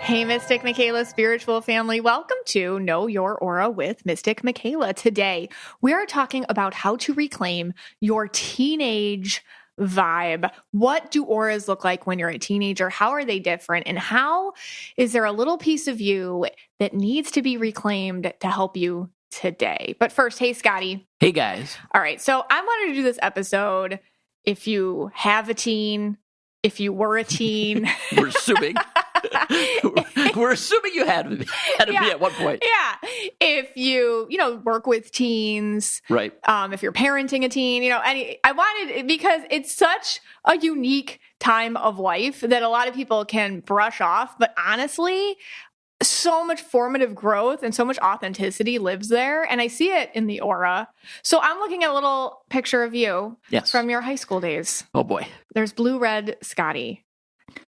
Hey, Mystic Michaela spiritual family. Welcome to Know Your Aura with Mystic Michaela. Today, we are talking about how to reclaim your teenage vibe. What do auras look like when you're a teenager? How are they different? And how is there a little piece of you that needs to be reclaimed to help you today? But first, hey, Scotty. Hey, guys. All right. So I wanted to do this episode. If you have a teen, if you were a teen. We're assuming. We're assuming you had to be at one point. Yeah. If you work with teens. Right. If you're parenting a teen, I wanted, because it's such a unique time of life that a lot of people can brush off. But honestly, so much formative growth and so much authenticity lives there. And I see it in the aura. So I'm looking at a little picture of you from your high school days. Oh, boy. There's blue, red, Scotty.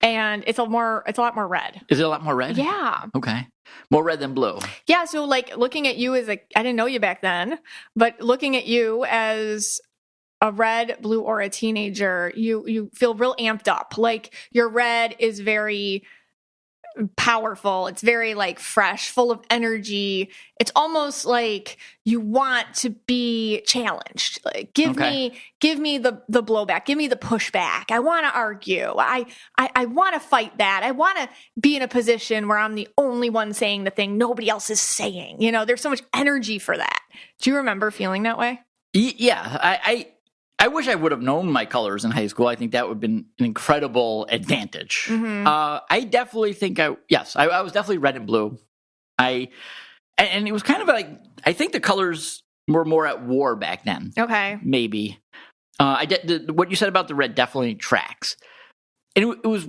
And it's a lot more red. Is it a lot more red? Yeah. Okay. More red than blue. Yeah. So like looking at you as I didn't know you back then, but looking at you as a red, blue, or a teenager, you feel real amped up. Like your red is very powerful. It's very like fresh, full of energy. It's almost like you want to be challenged. Like give me the blowback. Give me the pushback. I want to argue. I want to fight that. I want to be in a position where I'm the only one saying the thing nobody else is saying. There's so much energy for that. Do you remember feeling that way? Yeah. I wish I would have known my colors in high school. I think that would have been an incredible advantage. Mm-hmm. I definitely think I was definitely red and blue. And it was kind of like, I think the colors were more at war back then. Okay. Maybe. What you said about the red definitely tracks. And it was,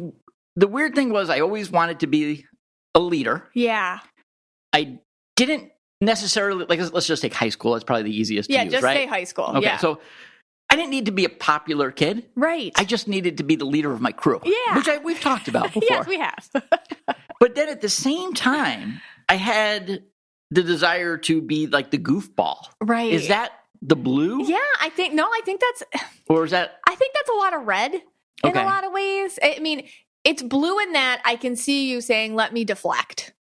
the weird thing was I always wanted to be a leader. Yeah. I didn't necessarily, like, let's just take high school. That's probably the easiest to use, just right? say high school. Okay, yeah. So I didn't need to be a popular kid. Right. I just needed to be the leader of my crew. Yeah. Which we've talked about before. Yes, we have. But then at the same time, I had the desire to be like the goofball. Right. Is that the blue? Yeah, I think that's... Or is that... I think that's a lot of red in a lot of ways. I mean, it's blue in that I can see you saying, let me deflect.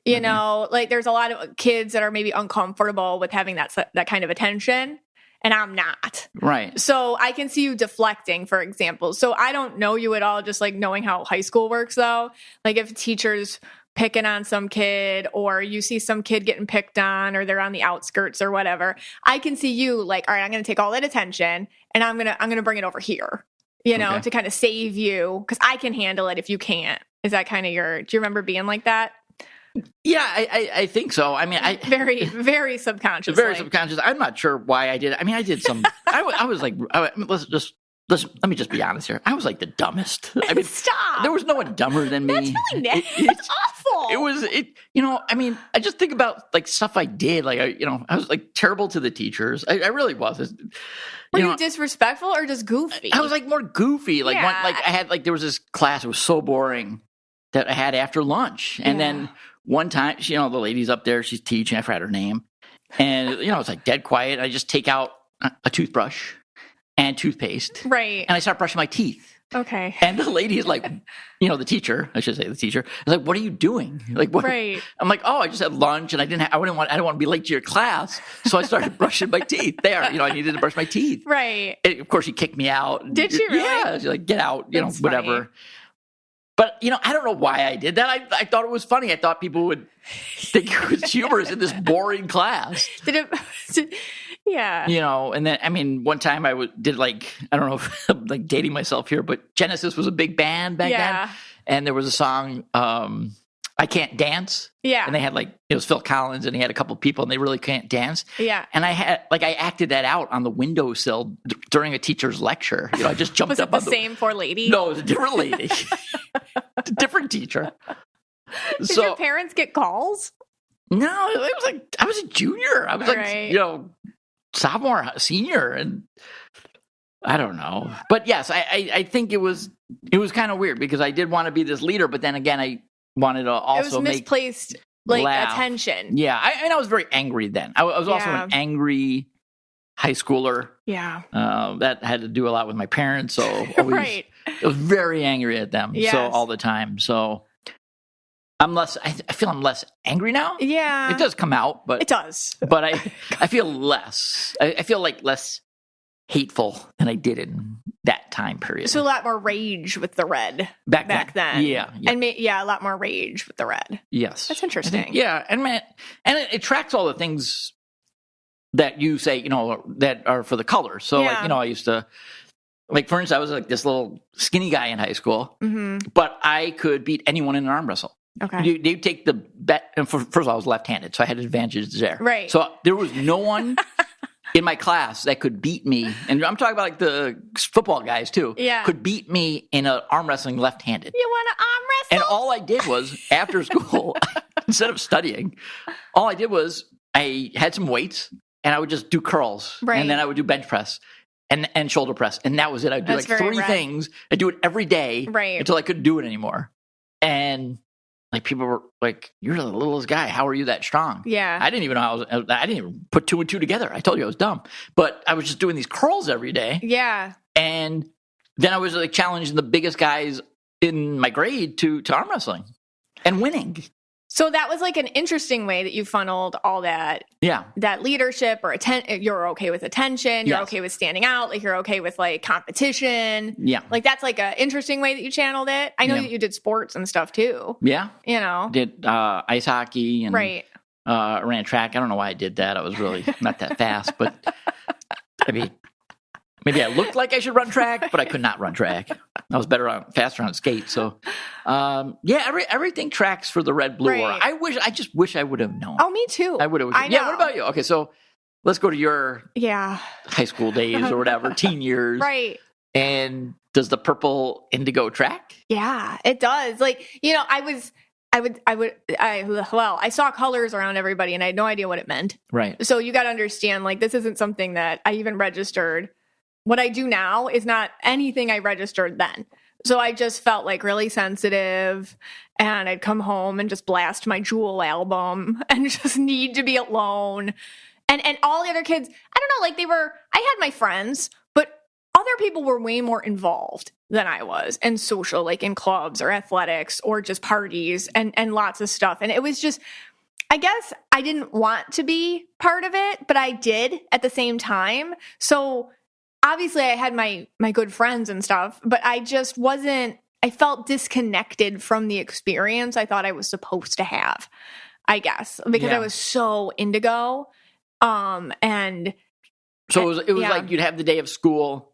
Like there's a lot of kids that are maybe uncomfortable with having that kind of attention. And I'm not. Right. So I can see you deflecting, for example. So I don't know you at all, just like knowing how high school works, though. Like if a teacher's picking on some kid or you see some kid getting picked on or they're on the outskirts or whatever, I can see you like, all right, I'm going to take all that attention and I'm going to bring it over here, to kind of save you because I can handle it if you can't. Is that kind of do you remember being like that? Yeah, I think so. I mean, very, very subconscious. Very subconscious. I'm not sure why I did it. I mean, I did some. I was like, let me just be honest here. I was like the dumbest. I mean, stop. There was no one dumber than me. That's really nasty. That's awful. It was. I mean, I just think about like stuff I did. Like I was like terrible to the teachers. I really was. Were you disrespectful or just goofy? I was like more goofy. Like I had there was this class. It was so boring that I had after lunch, and then. One time, the lady's up there, she's teaching, I forgot her name. And, it's like dead quiet. I just take out a toothbrush and toothpaste. Right. And I start brushing my teeth. Okay. And the lady is like, the teacher, I should say the teacher, is like, what are you doing? Like, what? Right. I'm like, oh, I just had lunch and I didn't want to be late to your class. So I started brushing my teeth there. I needed to brush my teeth. Right. And of course, she kicked me out. Did she really? Yeah. She's like, get out, That's whatever. Funny. But, I don't know why I did that. I thought it was funny. I thought people would think it was humorous in this boring class. Yeah. And then, I mean, one time I did like, I don't know if I'm like dating myself here, but Genesis was a big band back then. And there was a song, I Can't Dance. Yeah. And they had like, it was Phil Collins and he had a couple of people and they really can't dance. Yeah. And I acted that out on the windowsill during a teacher's lecture. I just jumped was up it the same poor lady? No, it was a different lady. It's a different teacher. Did your parents get calls? No, it was like, I was a junior. I was sophomore, senior. And I don't know. But yes, I think it was kind of weird because I did want to be this leader, but then again, I wanted to also make misplaced laugh. attention. Yeah, I was very angry then. I was also an angry high schooler. Yeah, that had to do a lot with my parents. So always, right, I was very angry at them. Yes. So all the time. So I feel I'm less angry now. Yeah. It does come out, but it does. But I feel less. I feel like less hateful than I did in that time period. So a lot more rage with the red back then. Yeah. And a lot more rage with the red. Yes. That's interesting. And it tracks all the things that you say, that are for the colors. So I used to, like, for instance, I was like this little skinny guy in high school, but I could beat anyone in an arm wrestle. Okay. They take the bet. And first of all, I was left-handed, so I had advantages there. Right. So there was no one in my class that could beat me. And I'm talking about like the football guys too. Yeah. Could beat me in an arm wrestling left-handed. You want to arm wrestle? And all I did was, after school, instead of studying, all I did was I had some weights and I would just do curls. Right. And then I would do bench press and shoulder press. And that was it. I'd do That's like three very things. I'd do it every day until I couldn't do it anymore. And like people were like, "You're the littlest guy. How are you that strong?" Yeah. I didn't even know I didn't even put 2 and 2 together. I told you I was dumb. But I was just doing these curls every day. Yeah. And then I was like challenging the biggest guys in my grade to arm wrestling and winning. So that was like an interesting way that you funneled all that. Yeah. That leadership or you're okay with attention. You're Yes. okay with standing out. Like you're okay with like competition. Yeah. Like that's like an interesting way that you channeled it. I know that you did sports and stuff too. Yeah. Did ice hockey and ran track. I don't know why I did that. I was really not that fast, but I mean, maybe I looked like I should run track, but I could not run track. I was faster on skate. So, everything tracks for the red blue aura. I just wish I would have known. Oh, me too. I would have. Yeah. What about you? Okay, so let's go to your high school days or whatever, teen years. Right. And does the purple indigo track? Yeah, it does. Like, I saw colors around everybody and I had no idea what it meant. Right. So you got to understand, like, this isn't something that I even registered. What I do now is not anything I registered then. So I just felt like really sensitive and I'd come home and just blast my Jewel album and just need to be alone. And all the other kids, I don't know, like I had my friends, but other people were way more involved than I was and social, like in clubs or athletics or just parties and lots of stuff. And it was just, I guess I didn't want to be part of it, but I did at the same time. So obviously I had my good friends and stuff, but I just I felt disconnected from the experience I thought I was supposed to have, I guess, because I was so indigo. And so it was like you'd have the day of school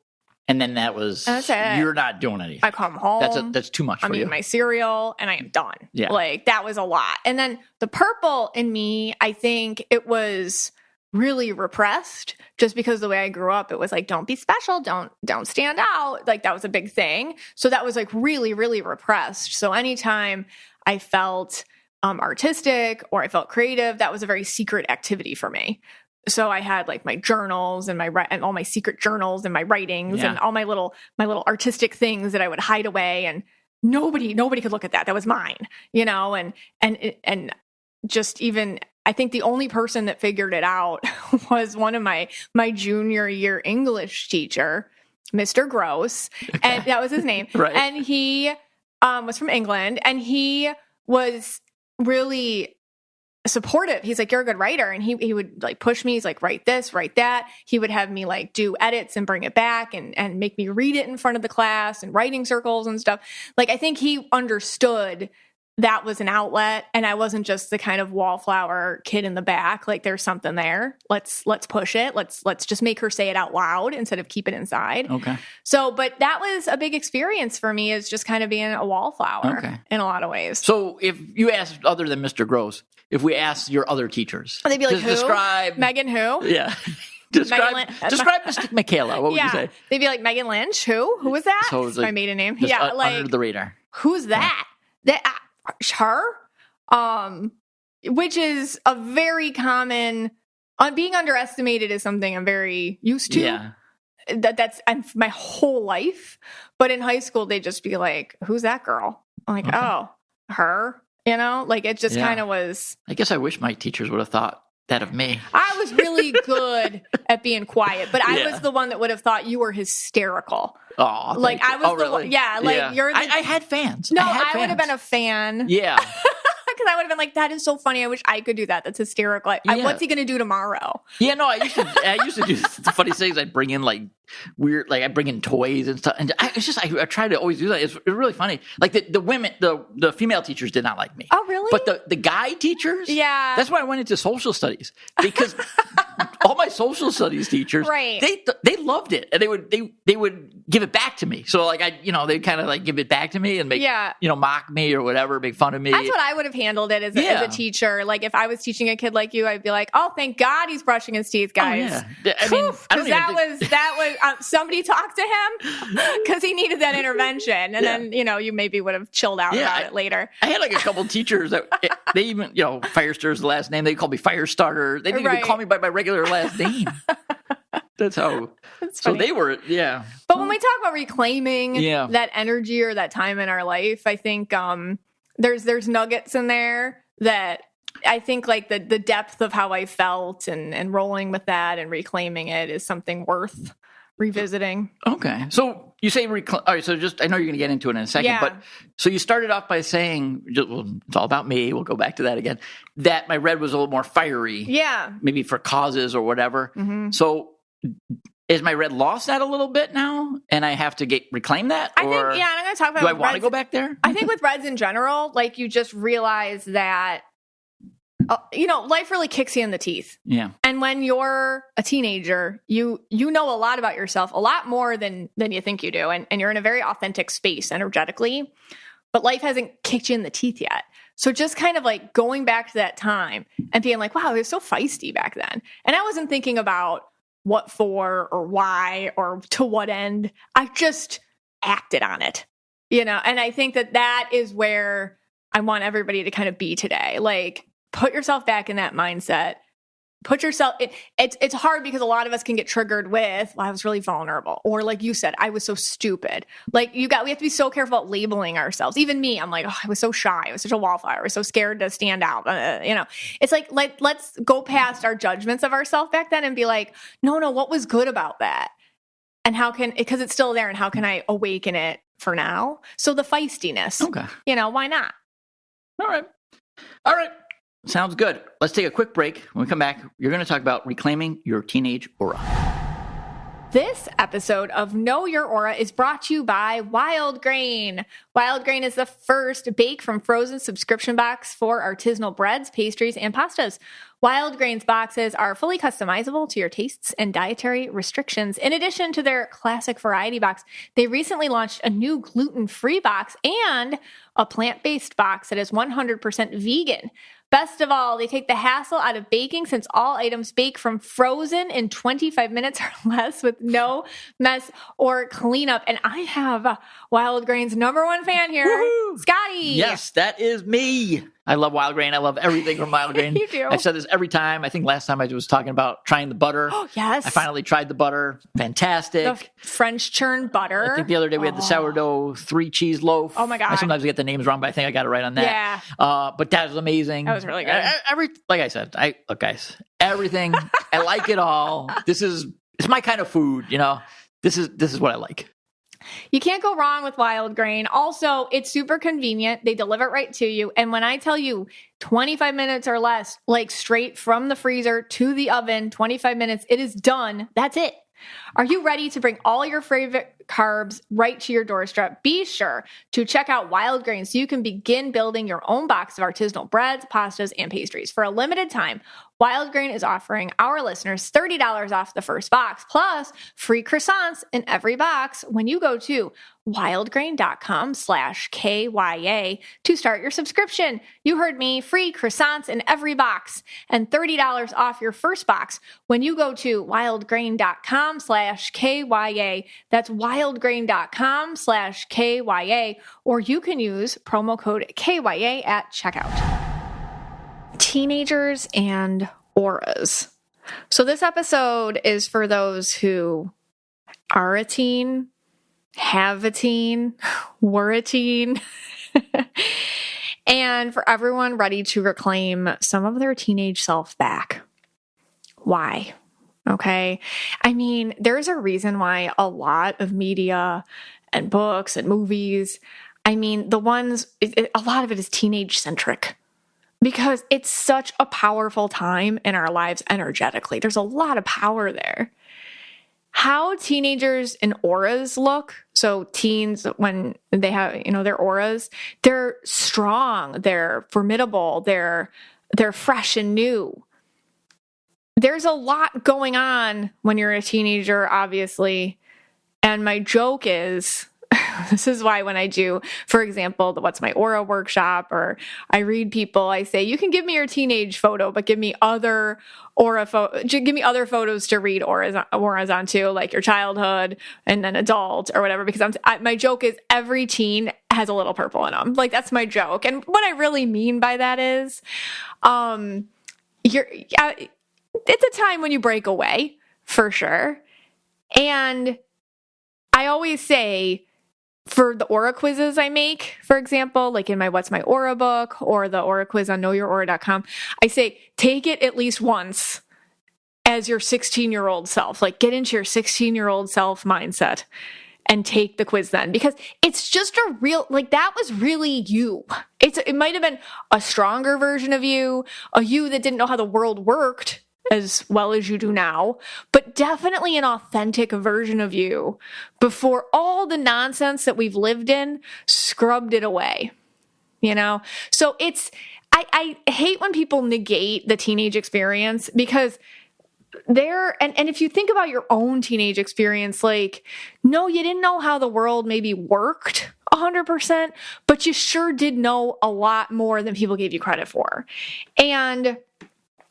and then that's it. You're not doing anything. I come home. That's too much for you. I'm eating my cereal and I am done. Yeah. Like that was a lot. And then the purple in me, I think it was really repressed just because the way I grew up, it was like, don't be special. Don't stand out. Like that was a big thing. So that was like really, really repressed. So anytime I felt artistic or I felt creative, that was a very secret activity for me. So I had like my journals and and all my secret journals and my writings and all my little artistic things that I would hide away, and nobody could look at that. That was mine, and just even, I think the only person that figured it out was one of my junior year English teacher, Mr. Gross, and that was his name. Right. And he was from England, and he was really supportive. He's like, you're a good writer. And he would like push me. He's like, write this, write that. He would have me like do edits and bring it back and make me read it in front of the class and writing circles and stuff. Like, I think he understood that was an outlet and I wasn't just the kind of wallflower kid in the back. Like there's something there. Let's push it. Let's just make her say it out loud instead of keep it inside. Okay. So, but that was a big experience for me, is just kind of being a wallflower in a lot of ways. So if you asked, other than Mr. Gross, if we asked your other teachers, they'd be like, who? Describe Megan who? Yeah. describe Mystic Michaela. What would you say? They'd be like, Megan Lynch, who? Who was that? So it's my maiden name. Like under the radar. Who's that? Her? Which is a very common, being underestimated is something I'm very used to. Yeah. That's my whole life. But in high school, they'd just be like, who's that girl? I'm like, oh, her? Like it just kind of was. I guess I wish my teachers would have thought that of me. I was really good at being quiet, but I was the one that would have thought you were hysterical. Oh, like I was the really? one. Yeah, like you're. I had fans. No, I would have been a fan. Yeah. Because I would have been like, that is so funny. I wish I could do that. That's hysterical. What's he going to do tomorrow? Yeah, no, I used to do the funny things. I'd bring in like weird, like I bring in toys and stuff. And I try to always do that. It's really funny. Like the women, the female teachers did not like me. Oh, really? But the guy teachers, yeah. That's why I went into social studies, because all my social studies teachers, right. they loved it, and they would give it back to me. So like they'd kind of like give it back to me and make mock me or whatever, make fun of me. That's what I would have handled it as a teacher. Like if I was teaching a kid like you, I'd be like, oh, thank God he's brushing his teeth, guys. Oh, yeah. I mean, because that was somebody talked to him because he needed that intervention, and then you maybe would have chilled out about it later. I had like a couple teachers that they even Firestar's the last name. They called me Firestarter. They didn't even call me by my regular last name. That's how. So they were, But when we talk about reclaiming that energy or that time in our life, I think there's nuggets in there that I think like the depth of how I felt and rolling with that and reclaiming it is something worth revisiting. Okay. So you say all right, so I know you're going to get into it in a second, but so you started off by saying, it's all about me. We'll go back to that again, that my red was a little more fiery. Yeah. Maybe for causes or whatever. Mm-hmm. So is my red lost that a little bit now and I have to reclaim that? I think, and I'm going to talk about do I want to go back there? I think with reds in general, like you just realize that life really kicks you in the teeth. Yeah. And when you're a teenager, you know a lot about yourself, a lot more than you think you do. And you're in a very authentic space energetically, but life hasn't kicked you in the teeth yet. So just kind of like going back to that time and being like, wow, I was so feisty back then. And I wasn't thinking about what for or why or to what end. I just acted on it, and I think that is where I want everybody to kind of be today. Like, put yourself back in that mindset. It's hard because a lot of us can get triggered with, well, I was really vulnerable. Or like you said, I was so stupid. Like we have to be so careful about labeling ourselves. Even me, I'm like, oh, I was so shy. I was such a wallflower. I was so scared to stand out. It's like, let's go past our judgments of ourselves back then and be like, no, what was good about that? And because it's still there, and how can I awaken it for now? So the feistiness, okay. Why not? All right. Sounds good. Let's take a quick break. When we come back, you're going to talk about reclaiming your teenage aura. This episode of Know Your Aura is brought to you by Wild Grain. Wild Grain is the first bake from frozen subscription box for artisanal breads, pastries, and pastas. Wild Grain's boxes are fully customizable to your tastes and dietary restrictions. In addition to their classic variety box, they recently launched a new gluten-free box and a plant-based box that is 100% vegan. Best of all, they take the hassle out of baking since all items bake from frozen in 25 minutes or less with no mess or cleanup. And I have Wild Grain's number one fan here, Woo-hoo! Scotty. Yes, that is me. I love Wild Grain. I love everything from Wild Grain. You do. I've said this every time. I think last time I was talking about trying the butter. Oh, yes. I finally tried the butter. Fantastic. The French churn butter. I think the other day we had the sourdough 3-cheese loaf. Oh, my God. I sometimes get the names wrong, but I think I got it right on that. Yeah. But that was amazing. That was really good. Like I said, look, guys, everything. I like it all. It's my kind of food, This is what I like. You can't go wrong with Wild Grain. Also, it's super convenient. They deliver it right to you. And when I tell you 25 minutes or less, like straight from the freezer to the oven, 25 minutes, it is done. That's it. Are you ready to bring all your favorite carbs right to your doorstep? Be sure to check out Wild Grain so you can begin building your own box of artisanal breads, pastas, and pastries. For a limited time, Wild Grain is offering our listeners $30 off the first box, plus free croissants in every box when you go to wildgrain.com/KYA to start your subscription. You heard me, free croissants in every box and $30 off your first box when you go to wildgrain.com/KYA. That's wildgrain.com/KYA, or you can use promo code KYA at checkout. Teenagers and auras. So this episode is for those who are a teen, have a teen, were a teen, and for everyone ready to reclaim some of their teenage self back. Why? Okay. I mean, there's a reason why a lot of media and books and movies, a lot of it is teenage centric. because it's such a powerful time in our lives energetically. There's a lot of power there. How teenagers and auras look. So teens, when they have, their auras, they're strong, they're formidable, they're fresh and new. There's a lot going on when you're a teenager, obviously. And my joke is, this is why when I do, for example, the What's My Aura workshop, or I read people, I say, you can give me your teenage photo, but give me other give me other photos to read auras on too, like your childhood and then adult or whatever, because my joke is every teen has a little purple in them. Like, that's my joke. And what I really mean by that is, it's a time when you break away, for sure. And I always say, for the aura quizzes I make, for example, like in my What's My Aura book or the aura quiz on knowyouraura.com, I say, take it at least once as your 16-year-old self. Like, get into your 16-year-old self mindset and take the quiz then, because it's just a real, like, that was really you. It might have been a stronger version of you, a you that didn't know how the world worked as well as you do now, but definitely an authentic version of you before all the nonsense that we've lived in scrubbed it away, So I hate when people negate the teenage experience, because and if you think about your own teenage experience, like, no, you didn't know how the world maybe worked 100%, but you sure did know a lot more than people gave you credit for. And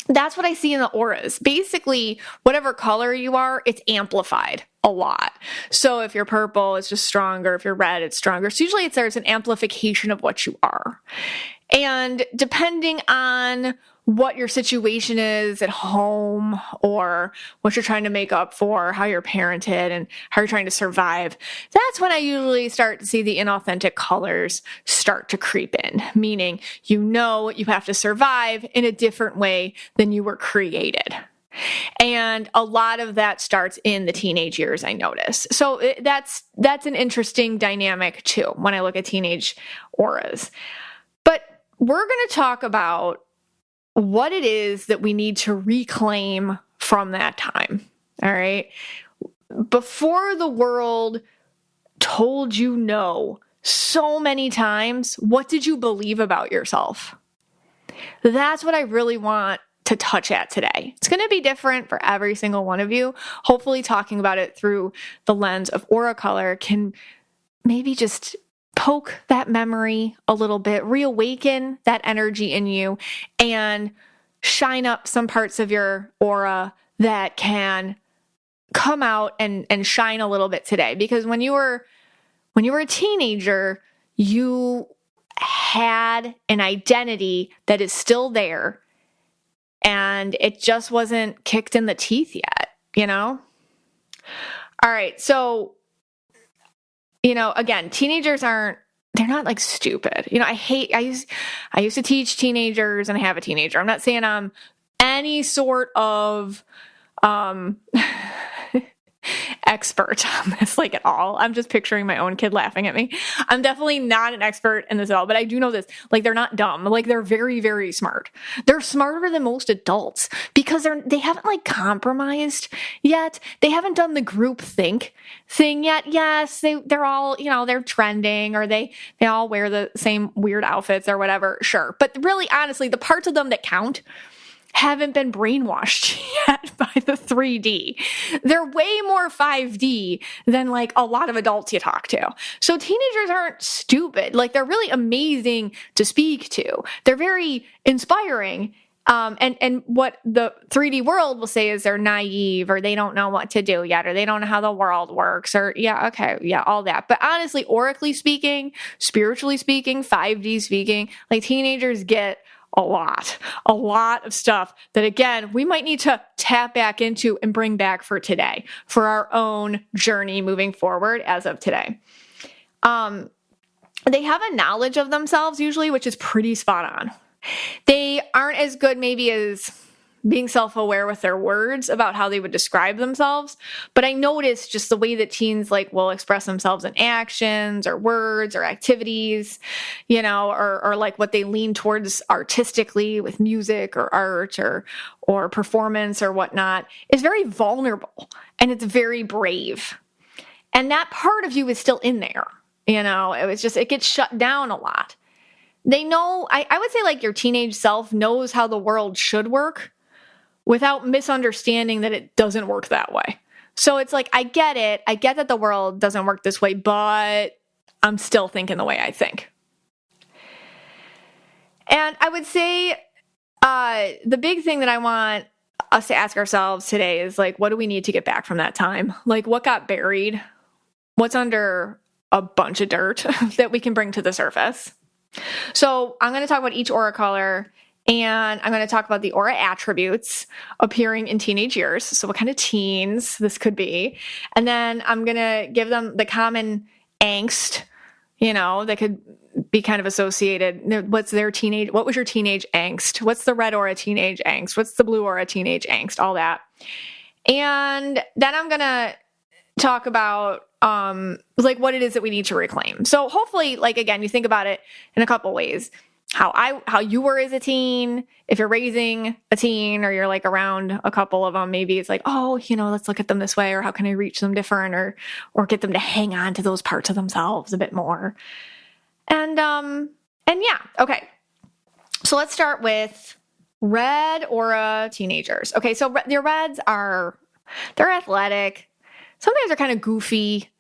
that's what I see in the auras. Basically, whatever color you are, it's amplified a lot. So if you're purple, it's just stronger. If you're red, it's stronger. So usually there's an amplification of what you are. And depending on what your situation is at home, or what you're trying to make up for, how you're parented and how you're trying to survive, that's when I usually start to see the inauthentic colors start to creep in, meaning you have to survive in a different way than you were created. And a lot of that starts in the teenage years, I notice. So that's an interesting dynamic too when I look at teenage auras. But we're going to talk about what it is that we need to reclaim from that time. All right. Before the world told you no so many times, what did you believe about yourself? That's what I really want to touch at today. It's going to be different for every single one of you. Hopefully talking about it through the lens of aura color can maybe just poke that memory a little bit, reawaken that energy in you, and shine up some parts of your aura that can come out and shine a little bit today. Because when you were a teenager, you had an identity that is still there, and it just wasn't kicked in the teeth yet, All right. So, again, teenagers they're not like stupid. I used to teach teenagers, and I have a teenager. I'm not saying I'm any sort of, expert on this, like, at all. I'm just picturing my own kid laughing at me. I'm definitely not an expert in this at all, but I do know this. Like, they're not dumb. Like, they're very, very smart. They're smarter than most adults because they haven't like compromised yet. They haven't done the group think thing yet. Yes, they're all, they're trending, or they all wear the same weird outfits or whatever. Sure. But really, honestly, the parts of them that count haven't been brainwashed yet by the 3D. They're way more 5D than like a lot of adults you talk to. So teenagers aren't stupid. Like, they're really amazing to speak to. They're very inspiring. And what the 3D world will say is they're naive, or they don't know what to do yet, or they don't know how the world works, or all that. But honestly, aurically speaking, spiritually speaking, 5D speaking, like, teenagers get a lot of stuff that, again, we might need to tap back into and bring back for today, for our own journey moving forward as of today. They have a knowledge of themselves usually, which is pretty spot on. They aren't as good maybe as being self-aware with their words about how they would describe themselves. But I noticed just the way that teens like will express themselves in actions or words or activities, or like what they lean towards artistically with music or art or performance or whatnot is very vulnerable and it's very brave. And that part of you is still in there. It gets shut down a lot. They know, I would say like your teenage self knows how the world should work without misunderstanding that it doesn't work that way. So it's like, I get it. I get that the world doesn't work this way, but I'm still thinking the way I think. And I would say the big thing that I want us to ask ourselves today is like, what do we need to get back from that time? Like what got buried? What's under a bunch of dirt that we can bring to the surface? So I'm going to talk about each aura color, and I'm going to talk about the aura attributes appearing in teenage years. So what kind of teens this could be. And then I'm going to give them the common angst, that could be kind of associated. What was your teenage angst? What's the red aura teenage angst? What's the blue aura teenage angst? All that. And then I'm going to talk about like what it is that we need to reclaim. So hopefully, like, again, you think about it in a couple ways. How you were as a teen, if you're raising a teen or you're like around a couple of them, maybe it's like, oh, let's look at them this way, or how can I reach them different, or get them to hang on to those parts of themselves a bit more. And yeah, okay. So let's start with red aura teenagers. Okay, so your reds they're athletic. Sometimes they're kind of goofy.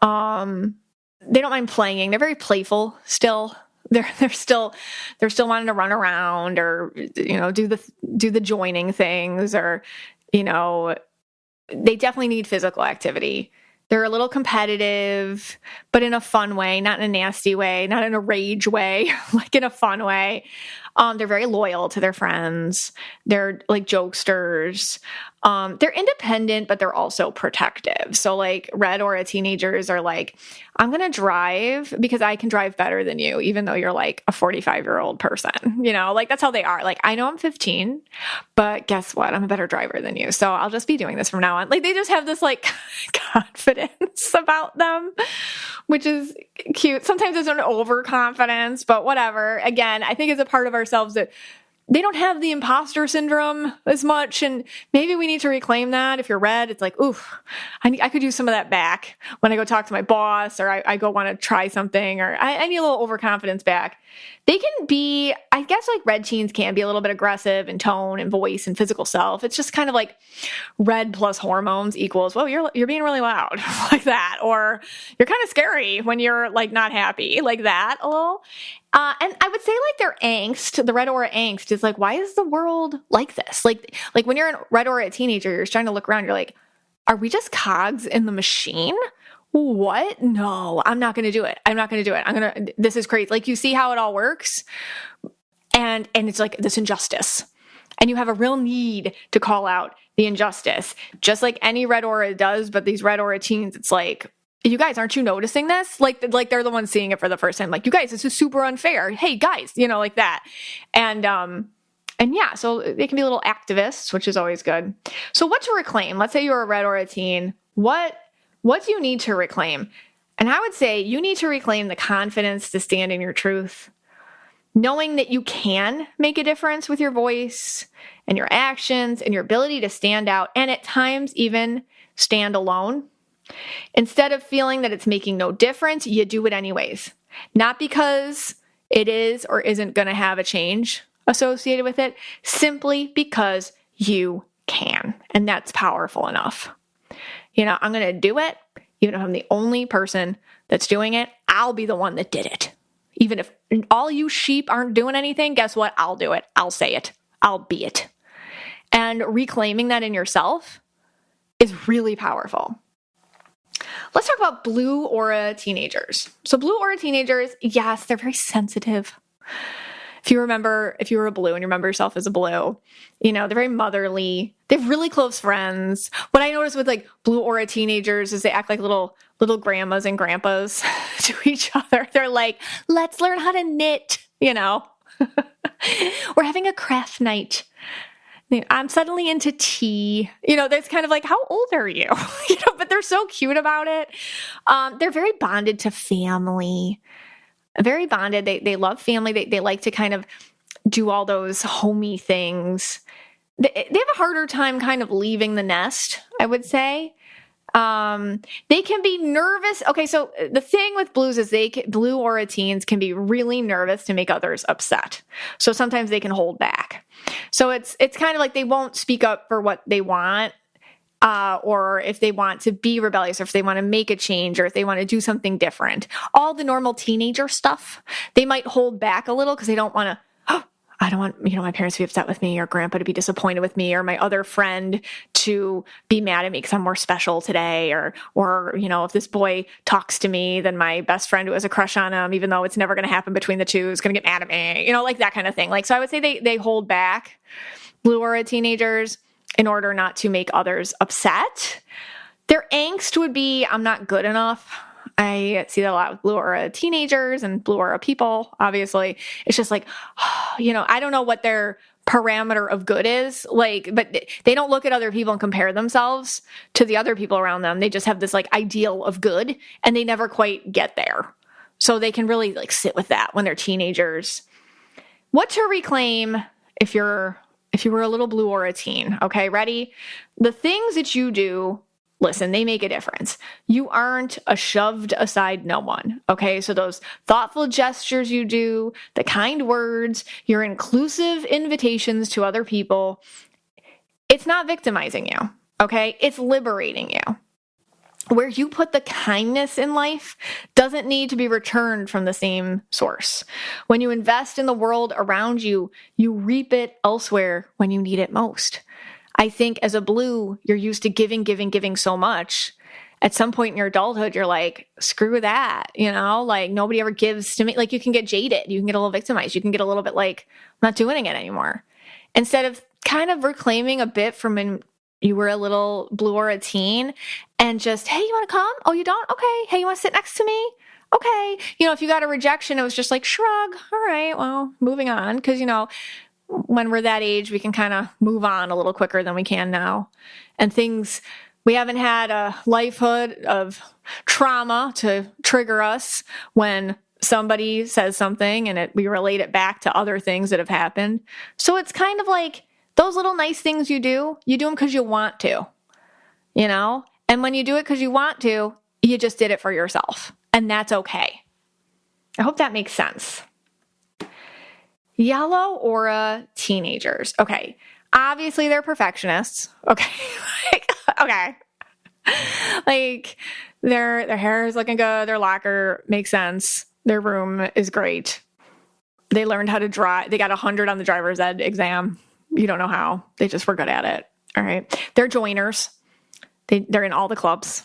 They don't mind playing. They're very playful still. They're still wanting to run around or, do the joining things, or, they definitely need physical activity. They're a little competitive, but in a fun way, not in a nasty way, not in a rage way, like in a fun way. They're very loyal to their friends. They're like jokesters. They're independent, but they're also protective. So like red aura teenagers are like, I'm going to drive because I can drive better than you, even though you're like a 45-year-old person, like that's how they are. Like, I know I'm 15, but guess what? I'm a better driver than you. So I'll just be doing this from now on. Like they just have this like confidence about them, which is cute. Sometimes it's an overconfidence, but whatever. Again, I think it's a part of ourselves that they don't have the imposter syndrome as much. And maybe we need to reclaim that. If you're red, it's like, oof, I could use some of that back when I go talk to my boss, or I go want to try something, or I need a little overconfidence back. They can be, I guess like red teens can be a little bit aggressive in tone and voice and physical self. It's just kind of like red plus hormones equals, well, you're being really loud like that. Or you're kind of scary when you're like not happy like that a little. And I would say like their angst, the red aura angst is like, why is the world like this? Like when you're a red aura teenager, you're trying to look around, you're like, are we just cogs in the machine? What? No, I'm not going to do it. This is crazy. Like you see how it all works. And it's like this injustice. And you have a real need to call out the injustice, just like any red aura does. But these red aura teens, it's like, you guys, aren't you noticing this? Like they're the ones seeing it for the first time. Like, you guys, this is super unfair. Hey guys, like that. And yeah, so they can be little activists, which is always good. So what to reclaim? Let's say you're a red aura teen. What do you need to reclaim? And I would say you need to reclaim the confidence to stand in your truth, knowing that you can make a difference with your voice and your actions and your ability to stand out, and at times even stand alone. Instead of feeling that it's making no difference, you do it anyways. Not because it is or isn't going to have a change associated with it, simply because you can. And that's powerful enough. I'm going to do it. Even if I'm the only person that's doing it, I'll be the one that did it. Even if all you sheep aren't doing anything, guess what? I'll do it. I'll say it. I'll be it. And reclaiming that in yourself is really powerful. Let's talk about blue aura teenagers. So blue aura teenagers, yes, they're very sensitive. If you were a blue and you remember yourself as a blue, they're very motherly. They have really close friends. What I notice with like blue aura teenagers is they act like little grandmas and grandpas to each other. They're like, let's learn how to knit, We're having a craft night. I'm suddenly into tea. That's kind of like, how old are you? But they're so cute about it. They're very bonded to family. Very bonded. They love family. They like to kind of do all those homey things. They have a harder time kind of leaving the nest, I would say. They can be nervous. Okay, so the thing with blues is blue aura teens can be really nervous to make others upset. So sometimes they can hold back. So it's kind of like they won't speak up for what they want, or if they want to be rebellious, or if they want to make a change, or if they want to do something different. All the normal teenager stuff, they might hold back a little because they don't want to. I don't want, my parents to be upset with me, or grandpa to be disappointed with me, or my other friend to be mad at me because I'm more special today, or if this boy talks to me, then my best friend who has a crush on him, even though it's never going to happen between the two, is going to get mad at me, like that kind of thing. Like, so I would say they hold back, blue aura teenagers, in order not to make others upset. Their angst would be, I'm not good enough. I see that a lot with blue aura teenagers and blue aura people, obviously. It's just like, I don't know what their parameter of good is, but they don't look at other people and compare themselves to the other people around them. They just have this ideal of good, and they never quite get there. So they can really sit with that when they're teenagers. What to reclaim if you were a little blue aura teen, okay, ready? The things that you do, listen, they make a difference. You aren't a shoved aside no one, okay? So those thoughtful gestures you do, the kind words, your inclusive invitations to other people, it's not victimizing you, okay? It's liberating you. Where you put the kindness in life doesn't need to be returned from the same source. When you invest in the world around you, you reap it elsewhere when you need it most. I think as a blue, you're used to giving so much. At some point in your adulthood, you're like, screw that, nobody ever gives to me. You can get jaded. You can get a little victimized. You can get a little bit I'm not doing it anymore. Instead of kind of reclaiming a bit from when you were a little blue aura teen and just, hey, you want to come? Oh, you don't? Okay. Hey, you want to sit next to me? Okay. If you got a rejection, it was just shrug. All right, well, moving on. Because, when we're that age, we can kind of move on a little quicker than we can now. And we haven't had a lifehood of trauma to trigger us when somebody says something and we relate it back to other things that have happened. So it's kind of like those little nice things you do them because you want to, And when you do it because you want to, you just did it for yourself. And that's okay. I hope that makes sense. Yellow aura teenagers. Okay. Obviously they're perfectionists. Okay. Okay. Their hair is looking good. Their locker makes sense. Their room is great. They learned how to drive. They got 100 on the driver's ed exam. You don't know how. They just were good at it. All right. They're joiners. They're in all the clubs.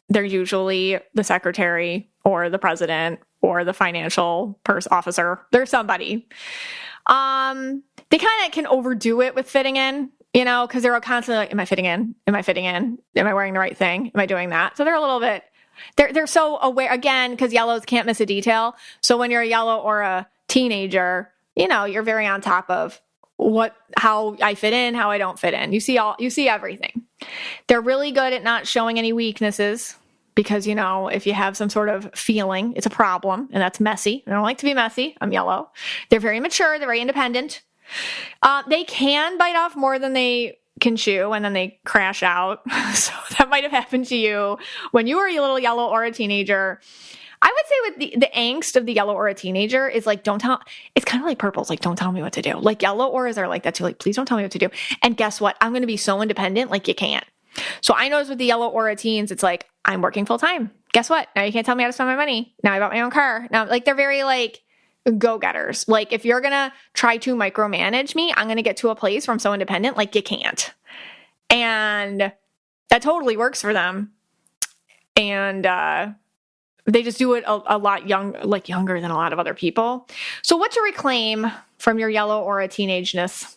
They're usually the secretary or the president or the financial officer. They're somebody. They kind of can overdo it with fitting in, because they're constantly am I fitting in? Am I fitting in? Am I wearing the right thing? Am I doing that? So they're a little bit, they're so aware, again, because yellows can't miss a detail. So when you're a yellow or a teenager, you're very on top of how I fit in, how I don't fit in. You see everything. They're really good at not showing any weaknesses. Because, if you have some sort of feeling, it's a problem, and that's messy. I don't like to be messy. I'm yellow. They're very mature. They're very independent. They can bite off more than they can chew, and then they crash out. So that might have happened to you when you were a little yellow or a teenager. I would say with the angst of the yellow or a teenager is don't tell. It's kind of like purples. Don't tell me what to do. Yellow auras are like that too. Please don't tell me what to do. And guess what? I'm going to be so independent. You can't. So I notice with the yellow aura teens, it's I'm working full time. Guess what? Now you can't tell me how to spend my money. Now I bought my own car. Now, they're very go-getters. If you're going to try to micromanage me, I'm going to get to a place where I'm so independent, you can't. And that totally works for them. And, they just do it a lot younger than a lot of other people. So what to reclaim from your yellow aura teenageness?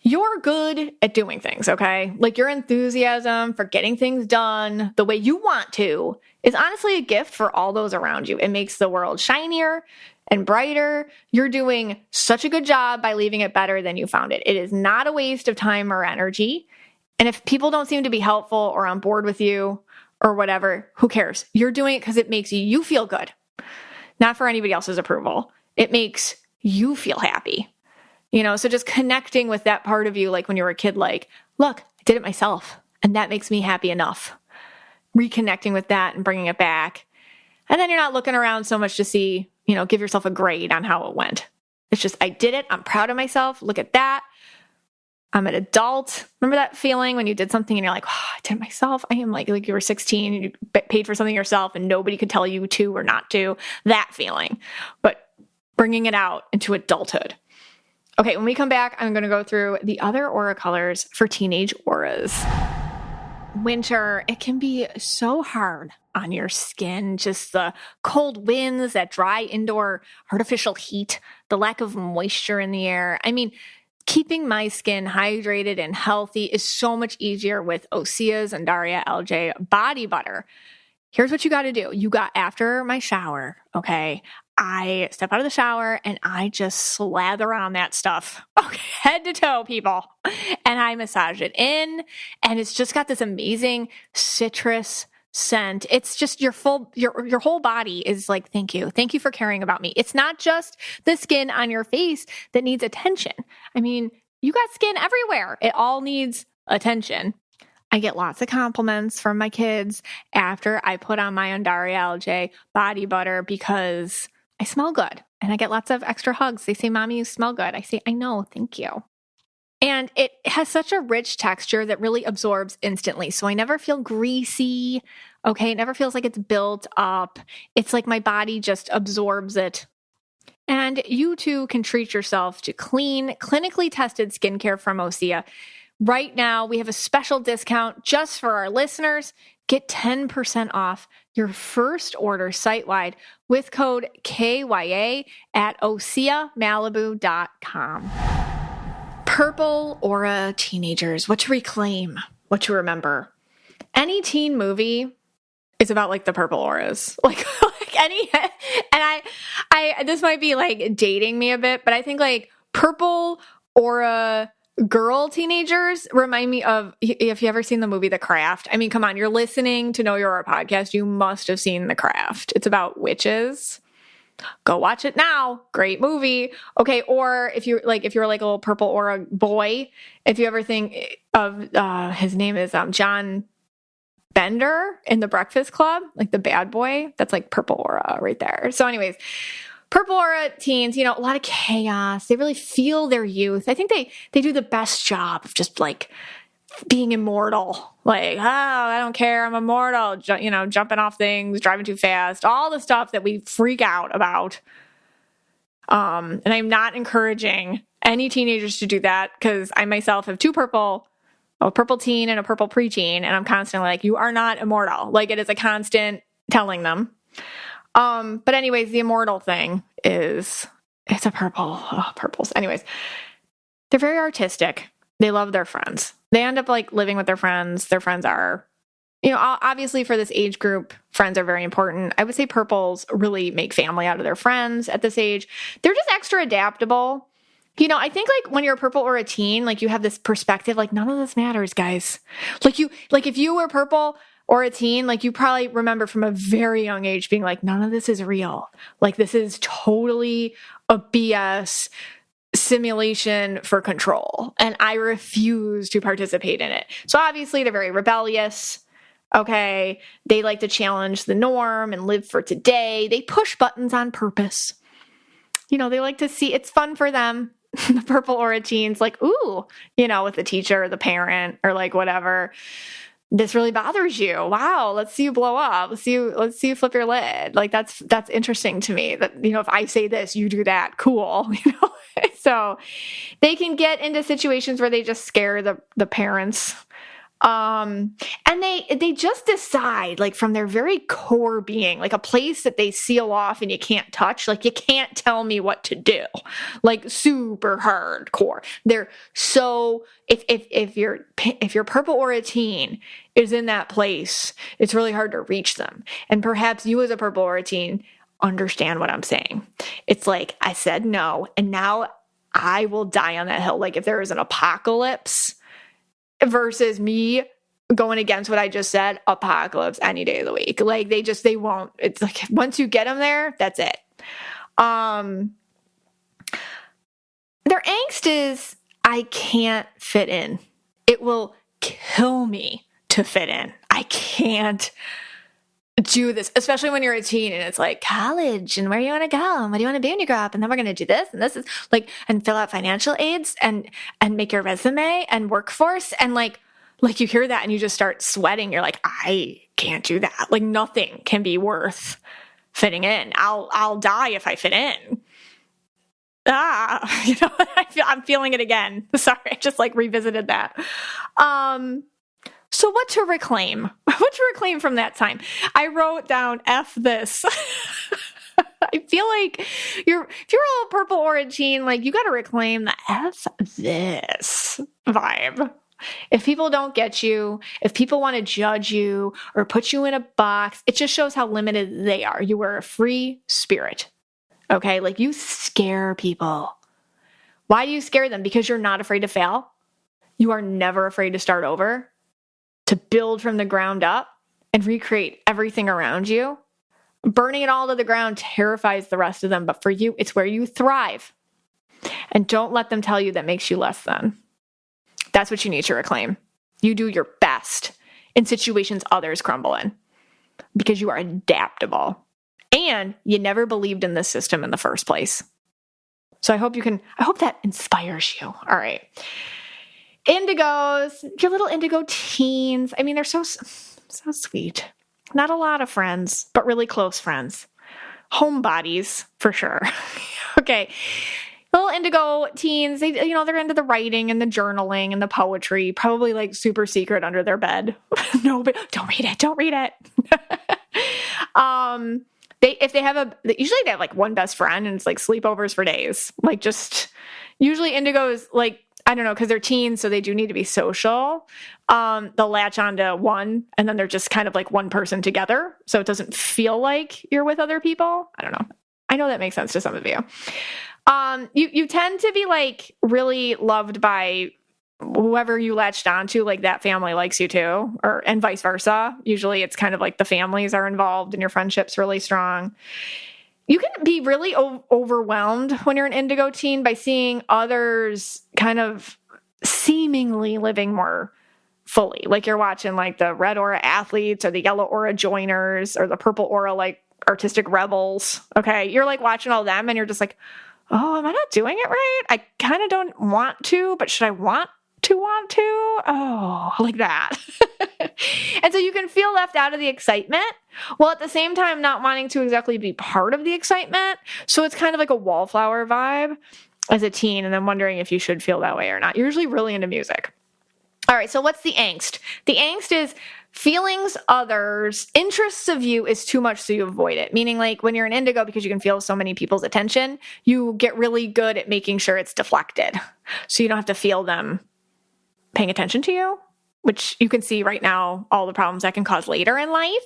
You're good at doing things, okay? Like your enthusiasm for getting things done the way you want to is honestly a gift for all those around you. It makes the world shinier and brighter. You're doing such a good job by leaving it better than you found it. It is not a waste of time or energy. And if people don't seem to be helpful or on board with you or whatever, who cares? You're doing it because it makes you feel good, not for anybody else's approval. It makes you feel happy. So just connecting with that part of you, like when you were a kid, like, look, I did it myself, and that makes me happy enough. Reconnecting with that and bringing it back. And then you're not looking around so much to see, give yourself a grade on how it went. It's just, I did it. I'm proud of myself. Look at that. I'm an adult. Remember that feeling when you did something and you're like, I did it myself. I am like you were 16 and you paid for something yourself and nobody could tell you to or not to. That feeling. But bringing it out into adulthood. Okay, when we come back, I'm going to go through the other aura colors for teenage auras. Winter, it can be so hard on your skin. Just the cold winds, that dry indoor artificial heat, the lack of moisture in the air. I mean, keeping my skin hydrated and healthy is so much easier with Osea's Undaria LJ body butter. Here's what you got to do. After my shower, okay, I step out of the shower and I just slather on that stuff, okay, head to toe, people, and I massage it in, and it's just got this amazing citrus scent. It's just your whole body is like, thank you for caring about me. It's not just the skin on your face that needs attention. I mean, you got skin everywhere. It all needs attention. I get lots of compliments from my kids after I put on my Undaria LJ body butter because I smell good, and I get lots of extra hugs. They say, Mommy, you smell good. I say, I know, thank you. And it has such a rich texture that really absorbs instantly. So I never feel greasy. Okay. It never feels like it's built up. It's like my body just absorbs it. And you too can treat yourself to clean, clinically tested skincare from Osea. Right now, we have a special discount just for our listeners. Get 10% off your first order site-wide with code KYA at OseaMalibu.com. Purple aura teenagers, what to reclaim, what to remember. Any teen movie is about like the purple auras. Like any, and I this might be like dating me a bit, but I think like purple aura girl teenagers remind me of, if you ever seen the movie The Craft. I mean, come on, you're listening to Know Your Aura podcast. You must have seen The Craft. It's about witches. Go watch it now. Great movie. Okay. Or if you're like a little purple aura boy, if you ever think of, his name is, John Bender in The Breakfast Club, like the bad boy, that's like purple aura right there. So anyways, purple aura teens, a lot of chaos. They really feel their youth. I think they do the best job of just like being immortal. Like, I don't care. I'm immortal. Jumping off things, driving too fast, all the stuff that we freak out about. And I'm not encouraging any teenagers to do that because I myself have a purple teen and a purple preteen. And I'm constantly like, you are not immortal. Like it is a constant telling them. But anyways, the immortal thing it's a purple. Oh, purples. Anyways, they're very artistic. They love their friends. They end up like living with their friends. Their friends are, obviously for this age group, friends are very important. I would say purples really make family out of their friends at this age. They're just extra adaptable. I think like when you're a purple or a teen, like you have this perspective, like none of this matters, guys. Like if you were purple or a teen, like you probably remember from a very young age being like, none of this is real. Like this is totally a BS simulation for control. And I refuse to participate in it. So obviously they're very rebellious. Okay. They like to challenge the norm and live for today. They push buttons on purpose. They like to see it's fun for them. The purple aura teens like, ooh, with the teacher or the parent or like whatever. This really bothers you. Wow. Let's see you blow up. Let's see you flip your lid. Like that's interesting to me that, if I say this, you do that. Cool. So they can get into situations where they just scare the parents. And they just decide, like, from their very core being, like a place that they seal off and you can't touch, like, you can't tell me what to do, like, super hardcore. They're so, if your purple aura teen is in that place, it's really hard to reach them. And perhaps you as a purple aura teen understand what I'm saying. It's like, I said no, and now I will die on that hill. Like, if there is an apocalypse versus me going against what I just said, apocalypse any day of the week. Like, they won't. It's like, once you get them there, that's it. Their angst is, I can't fit in. It will kill me to fit in. I can't do this, especially when you're a teen and it's like college and where you want to go and what do you want to be when you grow up, and then we're going to do this and this is like, and fill out financial aids and make your resume and workforce, and like you hear that and you just start sweating. You're like, I can't do that. Like, nothing can be worth fitting in. I'll die if I fit in. I'm feeling it again. Sorry, I just like revisited that. So what to reclaim? What to reclaim from that time? I wrote down F this. I feel like if you're a little purple aura teen, like, you got to reclaim the F this vibe. If people don't get you, if people want to judge you or put you in a box, it just shows how limited they are. You are a free spirit. Okay? Like, you scare people. Why do you scare them? Because you're not afraid to fail. You are never afraid to start over, to build from the ground up and recreate everything around you. Burning it all to the ground terrifies the rest of them, but for you, it's where you thrive. And don't let them tell you that makes you less than. That's what you need to reclaim. You do your best in situations others crumble in, because you are adaptable and you never believed in this system in the first place. So I hope that inspires you. All right. Indigos, your little indigo teens. I mean, they're so sweet. Not a lot of friends, but really close friends. Homebodies, for sure. Okay. Little indigo teens, they're into the writing and the journaling and the poetry, probably like super secret under their bed. No, but don't read it. Usually they have like one best friend, and it's like sleepovers for days. Like, just usually indigos, like, I don't know, because they're teens, so they do need to be social. They'll latch onto one, and then they're just kind of like one person together, so it doesn't feel like you're with other people. I don't know. I know that makes sense to some of you. You tend to be like really loved by whoever you latched onto, like that family likes you too, and vice versa. Usually it's kind of like the families are involved and your friendship's really strong. You can be really overwhelmed when you're an indigo teen by seeing others kind of seemingly living more fully. Like, you're watching like the red aura athletes or the yellow aura joiners or the purple aura like artistic rebels. Okay. You're like watching all them and you're just like, oh, am I not doing it right? I kind of don't want to, but should I want to? Oh, like that. And so you can feel left out of the excitement, while at the same time not wanting to exactly be part of the excitement. So it's kind of like a wallflower vibe as a teen, and then wondering if you should feel that way or not. You're usually really into music. All right, so what's the angst? The angst is feelings others, interests of you is too much, so you avoid it. Meaning, like, when you're an indigo, because you can feel so many people's attention, you get really good at making sure it's deflected. So you don't have to feel them paying attention to you, which you can see right now all the problems that can cause later in life.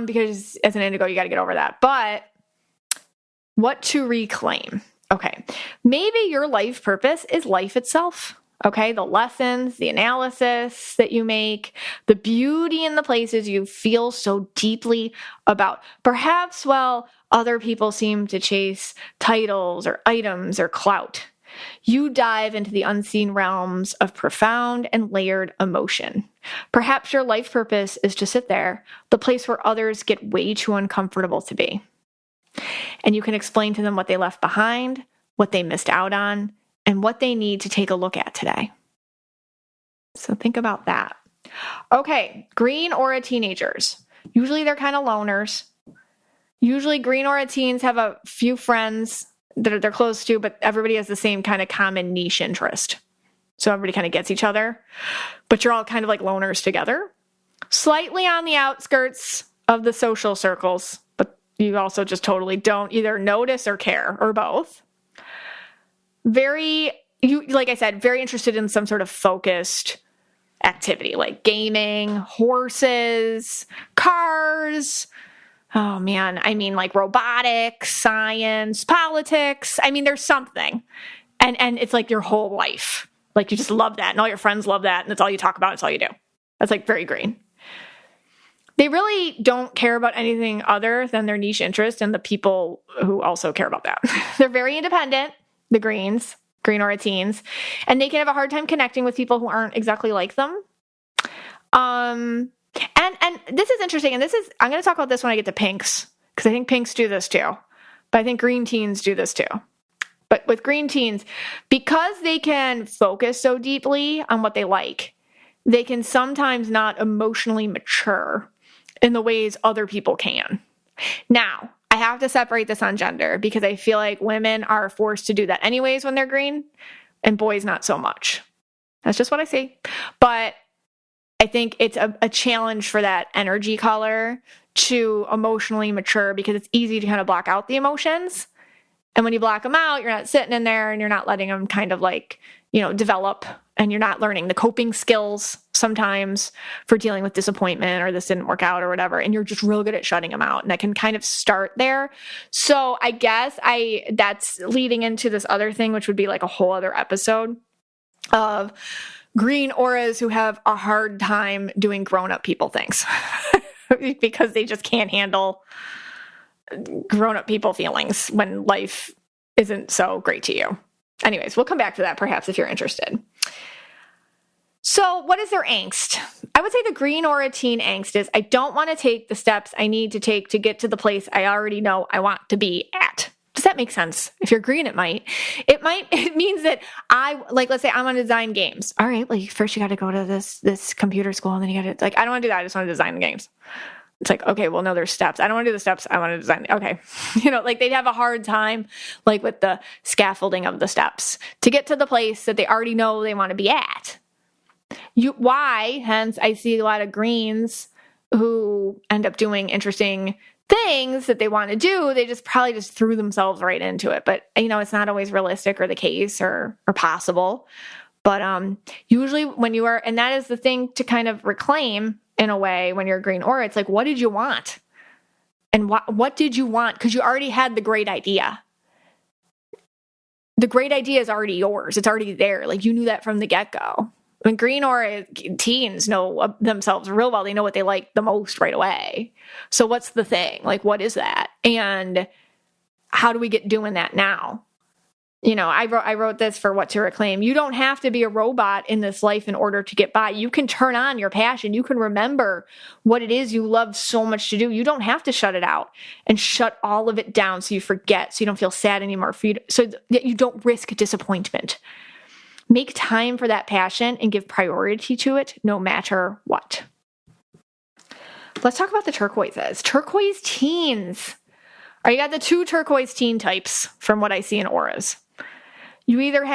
Because as an indigo, you got to get over that. But what to reclaim? Okay, maybe your life purpose is life itself. Okay, the lessons, the analysis that you make, the beauty in the places you feel so deeply about. Perhaps while other people seem to chase titles or items or clout, you dive into the unseen realms of profound and layered emotion. Perhaps your life purpose is to sit there, the place where others get way too uncomfortable to be. And you can explain to them what they left behind, what they missed out on, and what they need to take a look at today. So think about that. Okay, green aura teenagers. Usually they're kind of loners. Usually green aura teens have a few friends that they're close to, but everybody has the same kind of common niche interest. So everybody kind of gets each other, but you're all kind of like loners together. Slightly on the outskirts of the social circles, but you also just totally don't either notice or care, or both. Like I said, very interested in some sort of focused activity, like gaming, horses, cars. Oh man, I mean like robotics, science, politics. I mean, there's something. And it's like your whole life. Like you just love that, and all your friends love that, and that's all you talk about, it's all you do. That's like very green. They really don't care about anything other than their niche interest and the people who also care about that. They're very independent, the greens, green aura teens, and they can have a hard time connecting with people who aren't exactly like them. And this is interesting, and I'm going to talk about this when I get to pinks, because I think pinks do this too, but I think green teens do this too. But with green teens, because they can focus so deeply on what they like, they can sometimes not emotionally mature in the ways other people can. Now, I have to separate this on gender, because I feel like women are forced to do that anyways when they're green, and boys not so much. That's just what I see. But I think it's a challenge for that energy color to emotionally mature, because it's easy to kind of block out the emotions. And when you block them out, you're not sitting in there and you're not letting them kind of like, develop, and you're not learning the coping skills sometimes for dealing with disappointment or this didn't work out or whatever. And you're just real good at shutting them out. And that can kind of start there. So I guess that's leading into this other thing, which would be like a whole other episode of green auras who have a hard time doing grown-up people things because they just can't handle grown-up people feelings when life isn't so great to you. Anyways, we'll come back to that perhaps if you're interested. So what is their angst? I would say the green aura teen angst is, I don't want to take the steps I need to take to get to the place I already know I want to be at. Does that make sense? If you're green, it might. It means that let's say I want to design games. All right, like first you got to go to this computer school, and then you got to, I don't want to do that. I just want to design the games. It's like, okay, well, no, there's steps. I don't want to do the steps. I want to design. Okay. They'd have a hard time, like with the scaffolding of the steps to get to the place that they already know they want to be at. Hence, I see a lot of greens who end up doing interesting things that they want to do. They probably threw themselves right into it. But, it's not always realistic or the case or possible. But usually when you are, and that is the thing to kind of reclaim in a way when you're a green aura, it's like, what did you want? And what did you want? Because you already had the great idea. The great idea is already yours. It's already there. Like you knew that from the get-go. When green aura teens know themselves real well, they know what they like the most right away. So what's the thing? Like, what is that? And how do we get doing that now? I wrote this for What to Reclaim. You don't have to be a robot in this life in order to get by. You can turn on your passion. You can remember what it is you love so much to do. You don't have to shut it out and shut all of it down so you forget, so you don't feel sad anymore, so that you don't risk disappointment. Make time for that passion and give priority to it no matter what. Let's talk about the turquoises. Turquoise teens. You got the two turquoise teen types from what I see in auras. They either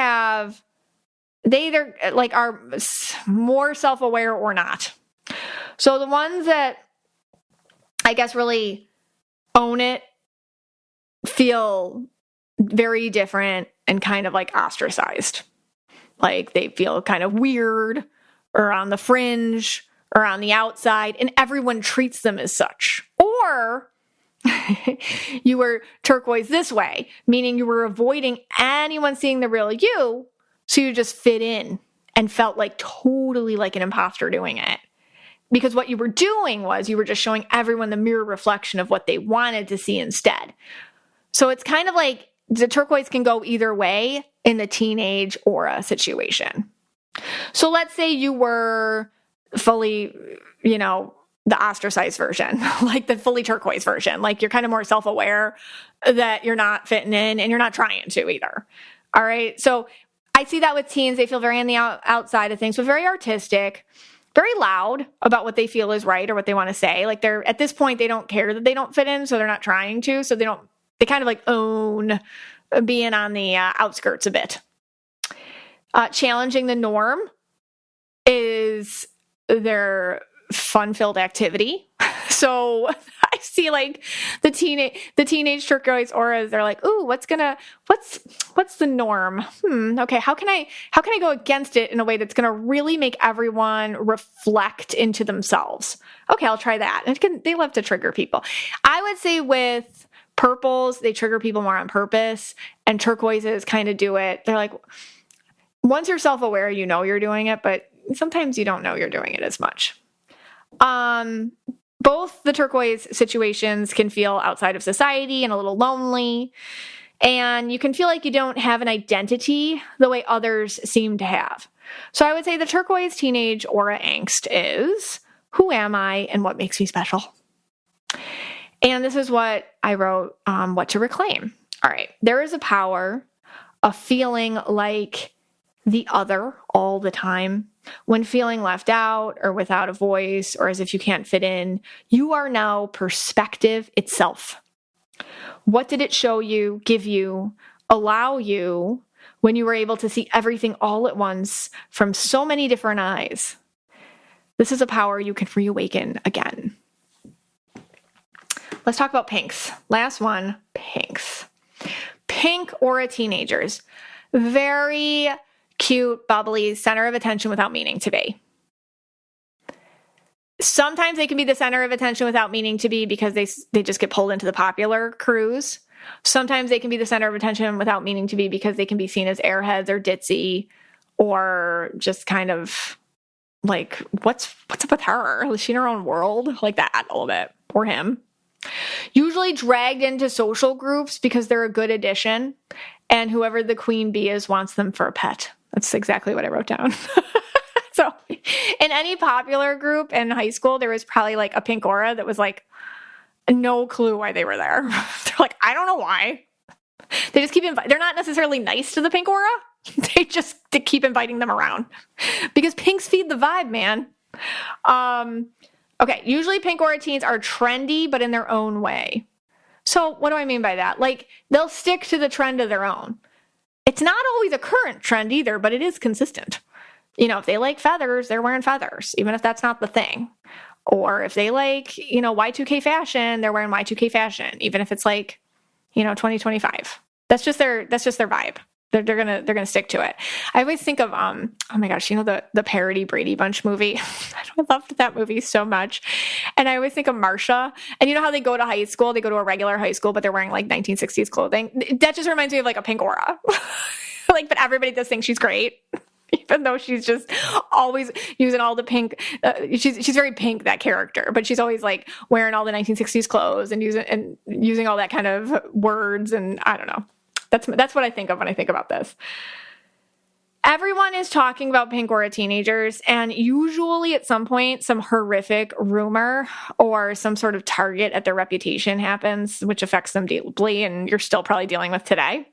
are more self-aware or not. So the ones that I guess really own it feel very different and kind of like ostracized. Like they feel kind of weird or on the fringe or on the outside, and everyone treats them as such. Or you were turquoise this way, meaning you were avoiding anyone seeing the real you, so you just fit in and felt like totally like an imposter doing it. Because what you were doing was you were just showing everyone the mirror reflection of what they wanted to see instead. So it's kind of like the turquoise can go either way in the teenage aura situation. So let's say you were fully, the ostracized version, like the fully turquoise version. Like you're kind of more self-aware that you're not fitting in and you're not trying to either. All right. So I see that with teens. They feel very on the outside of things, but very artistic, very loud about what they feel is right or what they want to say. Like at this point, they don't care that they don't fit in. So they're not trying to. So they kind of like own being on the outskirts a bit. Challenging the norm is their fun-filled activity. So I see like the teenage turquoise auras. They're like, ooh, what's the norm? Okay, how can I go against it in a way that's gonna really make everyone reflect into themselves? Okay, I'll try that. And they love to trigger people. I would say with purples, they trigger people more on purpose, and turquoises kind of do it. They're like, once you're self-aware, you know you're doing it, but sometimes you don't know you're doing it as much. Both the turquoise situations can feel outside of society and a little lonely, and you can feel like you don't have an identity the way others seem to have. So I would say the turquoise teenage aura angst is, who am I and what makes me special? And this is what I wrote, what to reclaim. All right. There is a power of feeling like the other all the time. When feeling left out or without a voice or as if you can't fit in, you are now perspective itself. What did it show you, give you, allow you when you were able to see everything all at once from so many different eyes? This is a power you can reawaken again. Let's talk about pinks. Last one, pinks. Pink aura teenagers. Very cute, bubbly, center of attention without meaning to be. Sometimes they can be the center of attention without meaning to be because they just get pulled into the popular crews. Sometimes they can be the center of attention without meaning to be because they can be seen as airheads or ditzy or just kind of like, what's up with her? Is she in her own world? Like that a little bit. Or him. Usually dragged into social groups because they're a good addition, and whoever the queen bee is wants them for a pet. That's exactly what I wrote down. So in any popular group in high school, there was probably like a pink aura that was like, no clue why they were there. They're like, I don't know why. They just keep they're not necessarily nice to the pink aura. They keep inviting them around because pinks feed the vibe, man. Okay, usually pink aura teens are trendy, but in their own way. So what do I mean by that? Like, they'll stick to the trend of their own. It's not always a current trend either, but it is consistent. You know, if they like feathers, they're wearing feathers, even if that's not the thing. Or if they like, Y2K fashion, they're wearing Y2K fashion, even if it's like, 2025. That's just their vibe. They're gonna stick to it. I always think of oh my gosh, the parody Brady Bunch movie. I loved that movie so much, and I always think of Marsha. And you know how they go to high school? They go to a regular high school, but they're wearing like 1960s clothing. That just reminds me of like a pink aura. Like, but everybody does think she's great, even though she's just always using all the pink. She's very pink, that character, but she's always like wearing all the 1960s clothes and using all that kind of words. And I don't know. That's what I think of when I think about this. Everyone is talking about pink aura teenagers, and usually at some point, some horrific rumor or some sort of target at their reputation happens, which affects them deeply, and you're still probably dealing with today.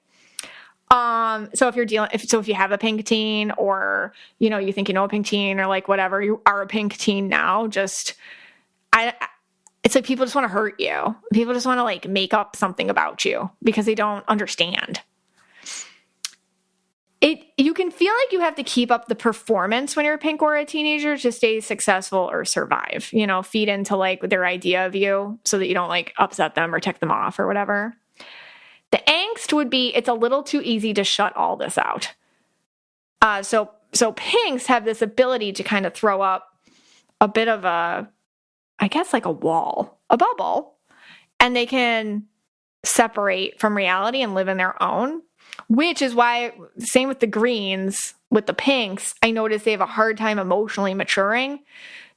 So if you have a pink teen, or you think a pink teen, or like whatever, you are a pink teen now, it's like people just want to hurt you. People just want to like make up something about you because they don't understand. You can feel like you have to keep up the performance when you're a pink aura teenager to stay successful or survive, feed into like their idea of you so that you don't like upset them or tick them off or whatever. The angst would be, it's a little too easy to shut all this out. So pinks have this ability to kind of throw up a bit of like a wall, a bubble, and they can separate from reality and live in their own, which is why, same with the greens, with the pinks, I notice they have a hard time emotionally maturing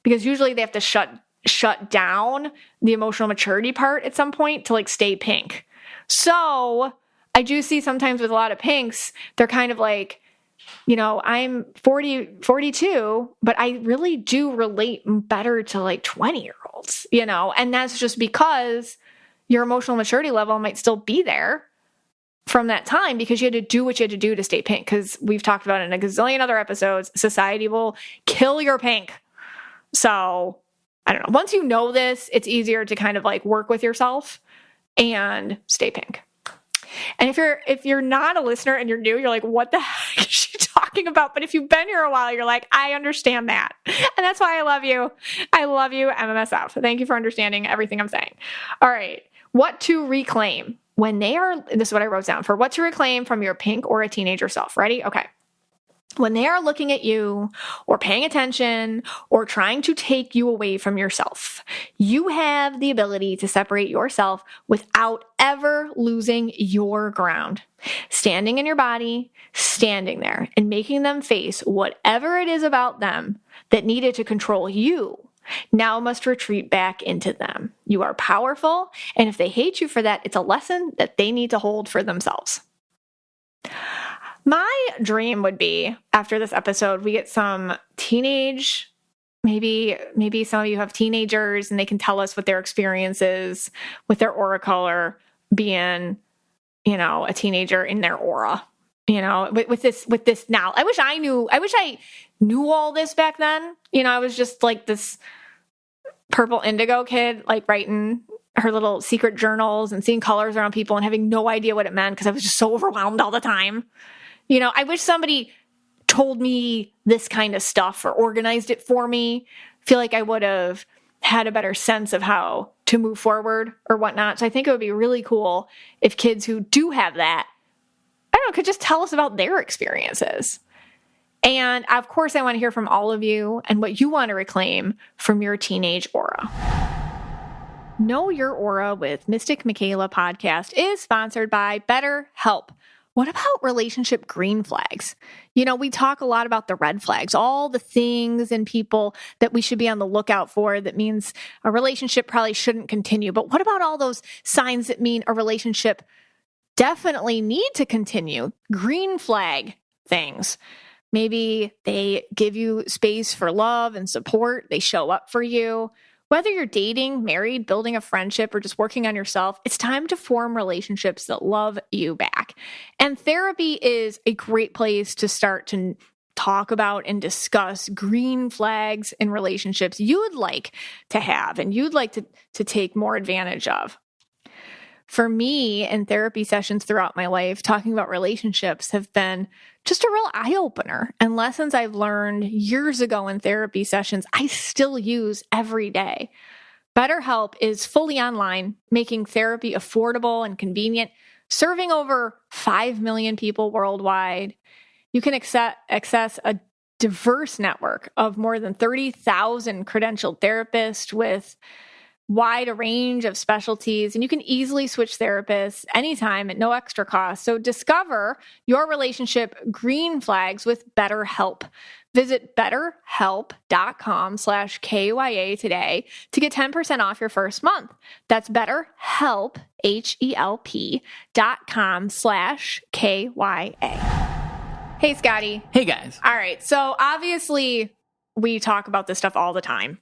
because usually they have to shut down the emotional maturity part at some point to like stay pink. So I do see sometimes with a lot of pinks, they're kind of like, I'm 42, but I really do relate better to like 20-year-olds, and that's just because your emotional maturity level might still be there from that time because you had to do what you had to do to stay pink. Because we've talked about it in a gazillion other episodes, society will kill your pink. So I don't know. Once you know this, it's easier to kind of like work with yourself and stay pink. And if you're not a listener and you're new, you're like, what the heck is she talking talking about. But if you've been here a while, you're like, I understand that. And that's why I love you. I love you, MMSF. So thank you for understanding everything I'm saying. All right. What to reclaim when they are, this is what I wrote down for what to reclaim from your pink or a teenager self. Ready? Okay. When they are looking at you or paying attention or trying to take you away from yourself, you have the ability to separate yourself without ever losing your ground. Standing in your body, standing there and making them face whatever it is about them that needed to control you now must retreat back into them. You are powerful, and if they hate you for that, it's a lesson that they need to hold for themselves. My dream would be, after this episode, we get some teenage, maybe some of you have teenagers and they can tell us what their experience is with their aura color being, a teenager in their aura, with this now. I wish I knew all this back then. I was just like this purple indigo kid, like writing her little secret journals and seeing colors around people and having no idea what it meant because I was just so overwhelmed all the time. I wish somebody told me this kind of stuff or organized it for me. I feel like I would have had a better sense of how to move forward or whatnot. So I think it would be really cool if kids who do have that, could just tell us about their experiences. And of course, I want to hear from all of you and what you want to reclaim from your teenage aura. Know Your Aura with Mystic Michaela podcast is sponsored by BetterHelp. What about relationship green flags? We talk a lot about the red flags, all the things in people that we should be on the lookout for that means a relationship probably shouldn't continue. But what about all those signs that mean a relationship definitely need to continue? Green flag things. Maybe they give you space for love and support. They show up for you. Whether you're dating, married, building a friendship, or just working on yourself, it's time to form relationships that love you back. And therapy is a great place to start to talk about and discuss green flags in relationships you would like to have and you'd like to take more advantage of. For me, in therapy sessions throughout my life, talking about relationships have been just a real eye-opener, and lessons I've learned years ago in therapy sessions I still use every day. BetterHelp is fully online, making therapy affordable and convenient, serving over 5 million people worldwide. You can access a diverse network of more than 30,000 credentialed therapists with wide a range of specialties, and you can easily switch therapists anytime at no extra cost. So discover your relationship green flags with BetterHelp. Visit betterhelp.com/KYA today to get 10% off your first month. That's BetterHelp, HELP.com/KYA. Hey, Scotty. Hey, guys. All right. So obviously we talk about this stuff all the time.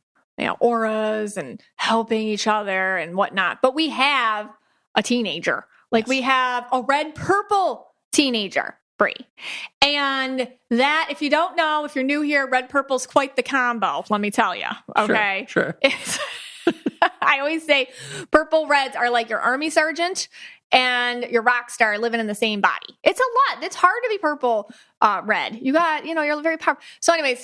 Auras and helping each other and whatnot. But we have a teenager. We have a red-purple teenager, Brie. And that, if you don't know, if you're new here, red-purple's quite the combo, let me tell you. Okay? Sure. I always say purple reds are like your army sergeant and your rock star living in the same body. It's a lot. It's hard to be purple red. You got, you're very powerful. So anyway,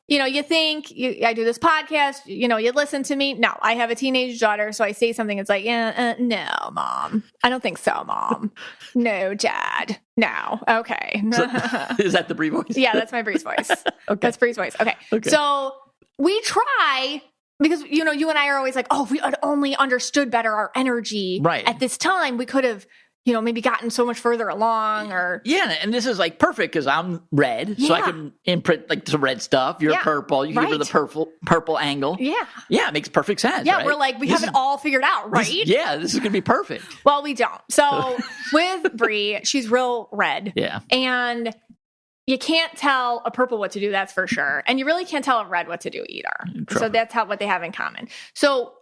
you think I do this podcast, you listen to me. No, I have a teenage daughter. So I say something. It's like, no, Mom. I don't think so, Mom. No, Dad. No. Okay. So, is that the Brie voice? Yeah, that's my Brie's voice. Okay. That's Brie's voice. Okay. So we try because, you and I are always like, oh, if we had only understood better our energy right at this time, we could have, maybe gotten so much further along or. Yeah. And this is perfect because I'm red. So I can imprint some red stuff. You're purple. You give her the purple angle. Yeah. Yeah. It makes perfect sense. Yeah. Right? We're like, we have it all figured out, right? This is going to be perfect. Well, we don't. So with Brie, she's real red. Yeah. And you can't tell a purple what to do, that's for sure. And you really can't tell a red what to do either. True. So that's what they have in common. So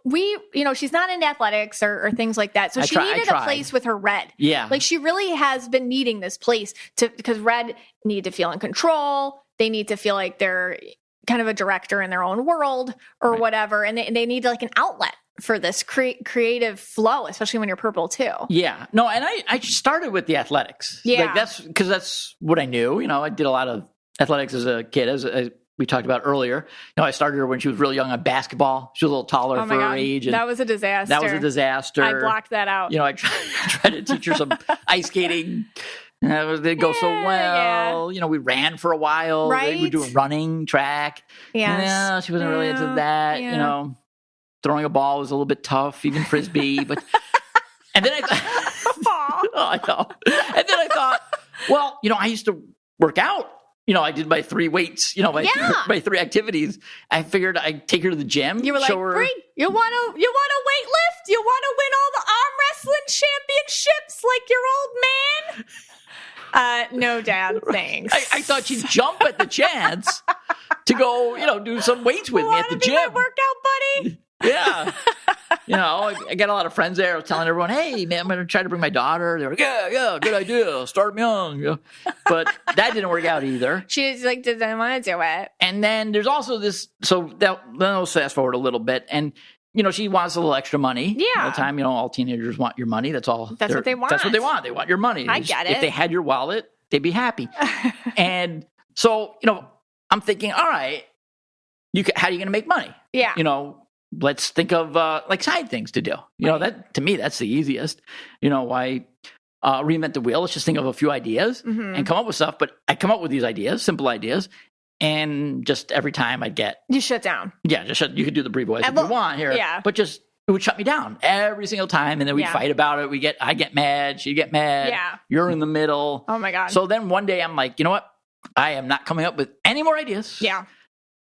she's not into athletics or things like that. So she needed a place with her red. Yeah. She really has been needing this place because red need to feel in control. They need to feel like they're kind of a director in their own world or whatever. And they need an outlet for this creative flow, especially when you're purple too. Yeah. No, and I started with the athletics. Yeah. That's what I knew. I did a lot of athletics as a kid, as we talked about earlier. I started her when she was really young on basketball. She was a little taller for her age. And that was a disaster. I blocked that out. I tried to teach her some ice skating. It didn't go so well. We ran for a while. Right? We were doing running, track. Yes. She wasn't really into that. Yeah. Throwing a ball was a little bit tough, even Frisbee. But and then I thought, And then I thought, well, I used to work out. I did my 3 weights, my 3 activities. I figured I'd take her to the gym. You were like, Bree, you want to weight lift? You want to win all the arm wrestling championships like your old man? No, Dad, thanks. I thought she'd jump at the chance to go, do some weights with me at the gym. My workout buddy? Yeah. I got a lot of friends there. I was telling everyone, hey, man, I'm going to try to bring my daughter. They were like, yeah, good idea. Start them young. But that didn't work out either. She was like, didn't want to do it. And then there's also this. So then I'll fast forward a little bit. And, she wants a little extra money. Yeah. All the time, all teenagers want your money. That's all. That's what they want. That's what they want. They want your money. I get it. If they had your wallet, they'd be happy. And so, I'm thinking, all right, how are you going to make money? Yeah. Let's think of side things to do. That to me, that's the easiest. Why reinvent the wheel? Let's just think of a few ideas and come up with stuff. But I come up with these ideas, simple ideas, and just every time I'd get you shut down. Yeah, just shut. You could do the Brie voice if you want here. Yeah, but just it would shut me down every single time, and then we'd fight about it. I get mad, she'd get mad. Yeah, you're in the middle. Oh my god. So then one day I'm like, you know what? I am not coming up with any more ideas. Yeah,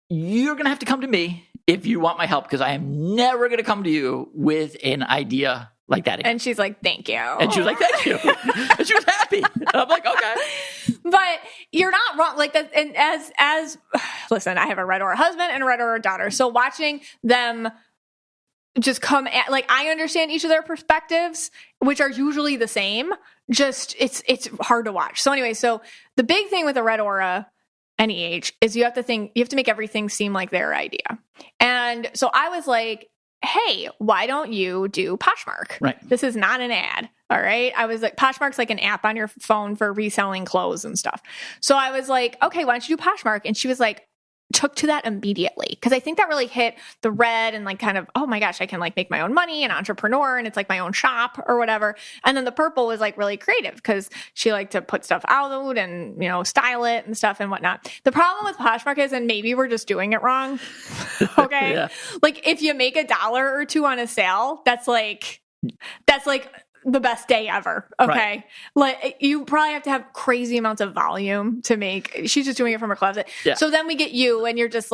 you're gonna have to come to me if you want my help, because I am never going to come to you with an idea like that again. And she's like, thank you. And she was like, thank you. And she was happy. And I'm like, okay. But you're not wrong. Like that. And as listen, I have a red aura husband and a red aura daughter. So watching them just come at, I understand each of their perspectives, which are usually the same. Just it's hard to watch. So anyway, so the big thing with a red aura, any age, is you have to make everything seem like their idea. And so I was like, hey, why don't you do Poshmark? Right. This is not an ad. All right. I was like, Poshmark's like an app on your phone for reselling clothes and stuff. So I was like, okay, why don't you do Poshmark? And she was like, took to that immediately. Because I think that really hit the red and kind of, oh my gosh, I can make my own money, an entrepreneur, and it's like my own shop or whatever. And then the purple was really creative because she liked to put stuff out and, style it and stuff and whatnot. The problem with Poshmark is, and maybe we're just doing it wrong. Okay. Yeah. If you make $1 or $2 on a sale, that's the best day ever. Okay. Right. You probably have to have crazy amounts of volume to make. She's just doing it from her closet. Yeah. So then we get you and you're just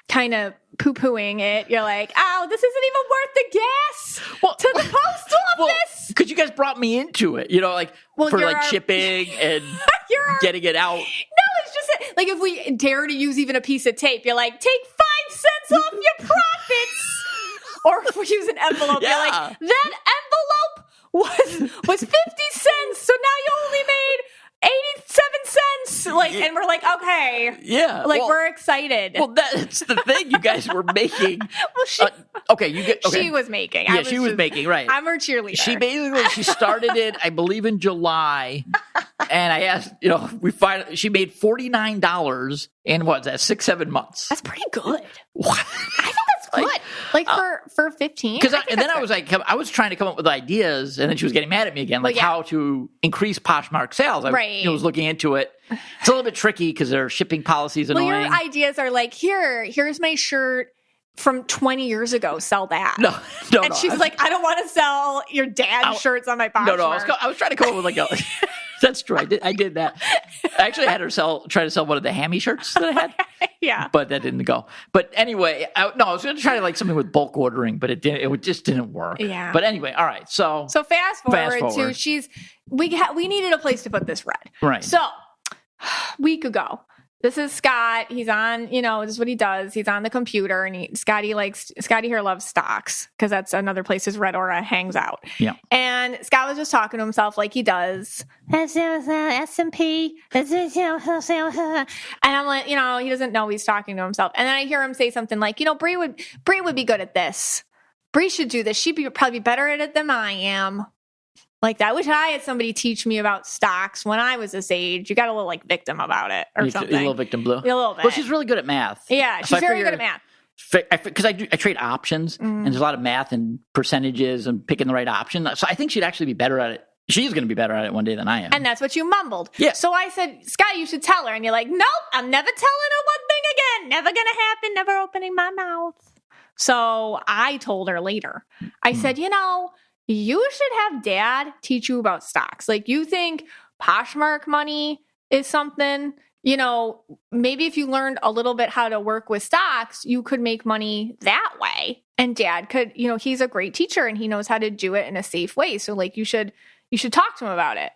kind of poo-pooing it. You're like, oh, this isn't even worth the gas to the post office. Because you guys brought me into it, for shipping and getting it out. No, it's just if we dare to use even a piece of tape, you're like, take 5 cents off your profits. Or if we use an envelope, you're like, that envelope was 50 cents. So now you only made 87 cents. And we're like, okay. Yeah. We're excited. Well, that's the thing. You guys were making. She was making. Yeah, she was making, right. I'm her cheerleader. She started it, I believe, in July. And I asked, she made $49 in 6-7 months. That's pretty good. What? I think that's good. For 15. I was trying to come up with ideas, and then she was getting mad at me again, how to increase Poshmark sales. I was looking into it. It's a little bit tricky because their shipping policies annoying. Well, your ideas are here's my shirt from 20 years ago. Sell that. No. And she's like, I don't want to sell your dad's shirts on my Poshmark. No. I was trying to come up with That's true. I did that. I actually had her try to sell one of the hammy shirts that I had. Yeah. But that didn't go. But anyway, I was going to try to something with bulk ordering, but it didn't. It just didn't work. Yeah. But anyway, all right. So fast forward to we needed a place to put this red. Right. So week ago, this is Scott. He's on, this is what he does. He's on the computer and Scotty here loves stocks because that's another place his red aura hangs out. Yeah. And Scott was just talking to himself like he does. S&P. And I'm like, he doesn't know he's talking to himself. And then I hear him say something like, Bree would be good at this. Bree should do this. She'd probably be better at it than I am. Like, I wish I had somebody teach me about stocks when I was this age. You got a little like victim about it or something. A little victim blue. A little bit. Well, she's really good at math. Yeah, she's very good at math. Because I trade options, and there's a lot of math and percentages and picking the right option. So I think she'd actually be better at it. She's going to be better at it one day than I am. And that's what you mumbled. Yeah. So I said, Scott, you should tell her. And you're like, nope, I'm never telling her one thing again. Never going to happen. Never opening my mouth. So I told her later. I said, you should have Dad teach you about stocks. Like, you think Poshmark money is something, maybe if you learned a little bit how to work with stocks, you could make money that way. And Dad could, he's a great teacher and he knows how to do it in a safe way. So like, you should talk to him about it.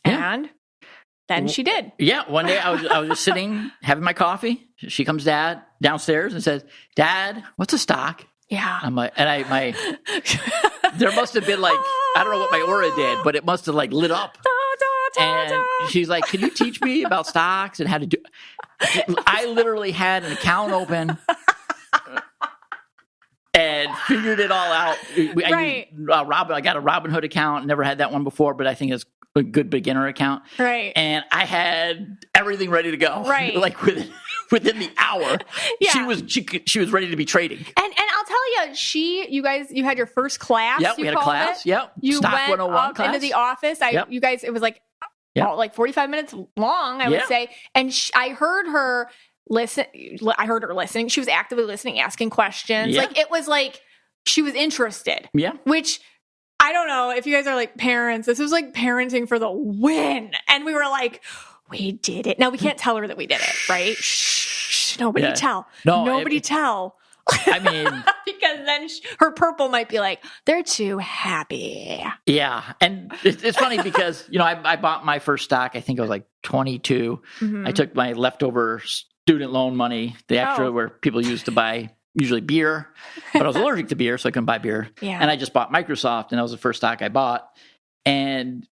Yeah. And then she did. Yeah. One day I was just sitting having my coffee. She comes downstairs and says, Dad, what's a stock? Yeah. I'm like, there must have been like, I don't know what my aura did, but it must have like lit up. And she's like, can you teach me about stocks and how to do I literally had an account open and figured it all out. Right. I got a Robinhood account. Never had that one before, but I think it's a good beginner account. Right. And I had everything ready to go. Right. Like within the hour, yeah. she was ready to be trading. And I'll tell you, you had your first class. Yep, we had a class. Yep. You Stock went 101 up class. into the office. You guys, it was like, like 45 minutes long, I would say. And I heard her listening. She was actively listening, asking questions. Yeah. Like, it was like she was interested. Yeah. Which, I don't know if you guys are like parents. This was like parenting for the win. And we were like, we did it. Now, we can't tell her that we did it, right? Shh. Nobody tell. No, nobody tell. I mean, because then her purple might be like, they're too happy. Yeah. And it's funny because, I bought my first stock. I think I was like 22. Mm-hmm. I took my leftover student loan money, the extra where people used to buy usually beer, but I was allergic to beer, so I couldn't buy beer. Yeah. And I just bought Microsoft, and that was the first stock I bought. And,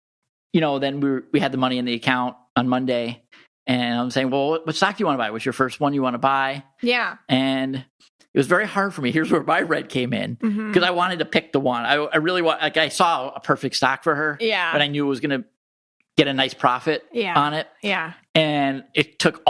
then we had the money in the account on Monday, and I'm saying, well, what stock do you want to buy? What's your first one you want to buy? Yeah. And it was very hard for me. Here's where my red came in, because I wanted to pick the one. I really I saw a perfect stock for her. Yeah. But I knew it was going to get a nice profit on it. Yeah. And it took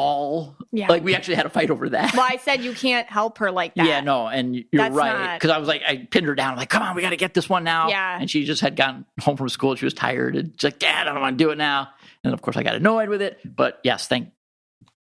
we actually had a fight over that. Well, I said you can't help her like that. Yeah, no, and you're That's right. Because I was like, I pinned her down. I'm like, come on, we got to get this one now. Yeah. And she just had gotten home from school. She was tired. And she's like, Dad, I don't want to do it now. And of course, I got annoyed with it. But yes,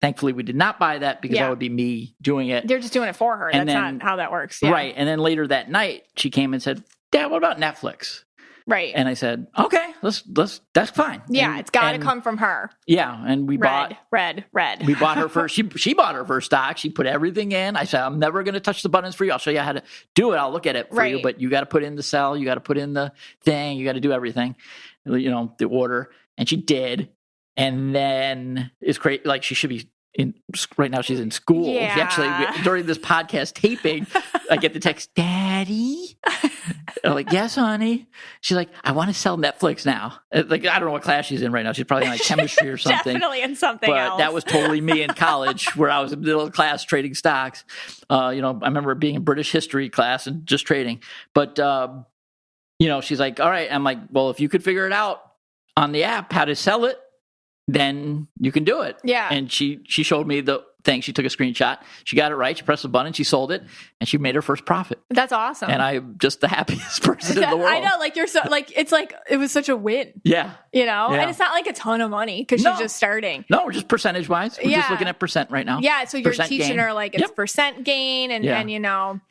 thankfully, we did not buy that because that would be me doing it. They're just doing it for her. And That's then, not how that works. Yeah. Right. And then later that night, she came and said, Dad, what about Netflix? Right. And I said, okay, that's fine. Yeah, it's got to come from her. Yeah. And we bought. Red. We bought her first. She bought her first stock. She put everything in. I said, I'm never going to touch the buttons for you. I'll show you how to do it. I'll look at it for you. But you got to put in the sell. You got to put in the thing. You got to do everything, the order. And she did. And then it's great. Like, she should be right now she's in school. Yeah. Actually, during this podcast taping, I get the text, Daddy. I'm like, yes, honey. She's like, I want to sell Netflix now. Like, I don't know what class she's in right now. She's probably in like chemistry or something. Definitely in something else. But that was totally me in college where I was in middle of class trading stocks. I remember being in British history class and just trading. But, she's like, all right. I'm like, well, if you could figure it out on the app, how to sell it, then you can do it. Yeah. And she showed me the thing. She took a screenshot. She got it right. She pressed the button. She sold it, and she made her first profit. That's awesome. And I'm just the happiest person in the world. I know. Like, you're so like, it's like it was such a win. Yeah. Yeah. And it's not like a ton of money because she's just starting. No, we're just percentage wise. We're just looking at percent right now. Yeah. So you're percent teaching gain. her like it's percent gain and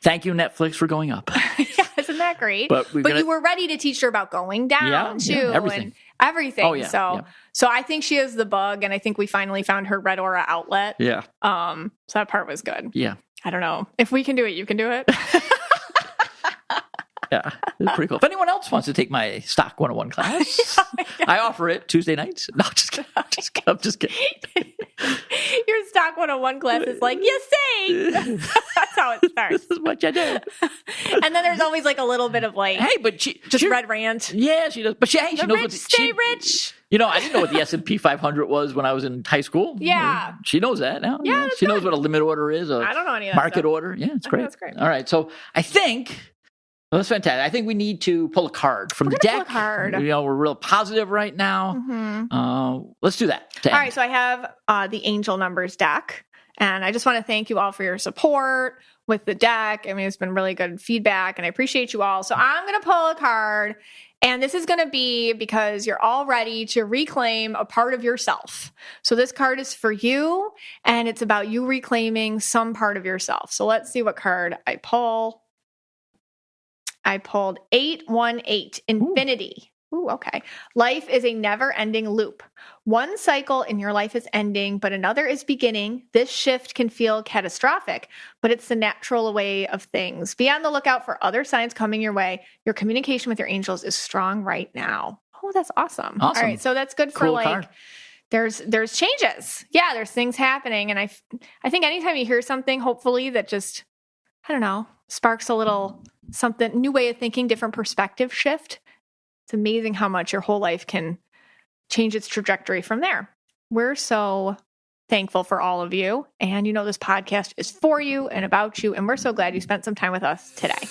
Thank you, Netflix, for going up. Yeah, isn't that great? But you were ready to teach her about going down too. Yeah, everything. And everything. Oh, yeah. So I think she is the bug, and I think we finally found her red aura outlet. Yeah. So that part was good. Yeah. I don't know. If we can do it, you can do it. Yeah, it's pretty cool. If anyone else wants to take my Stock 101 class, I offer it Tuesday nights. No, just kidding. I'm just kidding. Your Stock 101 class is like, you say. That's how it starts. This is what you do. And then there's always like a little bit of like, hey, but she red rant. Yeah, she does. But she knows what stay rich. I didn't know what the S&P 500 was when I was in high school. Yeah. She knows that now. Yeah, she knows what a limit order is. I don't know any of that market stuff. order. Yeah, it's great. That's great. All right. So I think Well, that's fantastic. I think we need to pull a card from the deck. Pull a card. We're real positive right now. Let's do that. All right. So I have the Angel Numbers deck. And I just want to thank you all for your support with the deck. I mean, it's been really good feedback, and I appreciate you all. So I'm going to pull a card, and this is going to be because you're all ready to reclaim a part of yourself. So this card is for you, and it's about you reclaiming some part of yourself. So let's see what card I pull. I pulled 818, Infinity. Ooh, okay. Life is a never-ending loop. One cycle in your life is ending, but another is beginning. This shift can feel catastrophic, but it's the natural way of things. Be on the lookout for other signs coming your way. Your communication with your angels is strong right now. Oh, that's awesome. All right, so that's good for cool card. There's changes. Yeah, there's things happening, and I think anytime you hear something, hopefully that just, I don't know, sparks a little something, new way of thinking, different perspective shift. It's amazing how much your whole life can change its trajectory from there. We're so thankful for all of you. And this podcast is for you and about you. And we're so glad you spent some time with us today.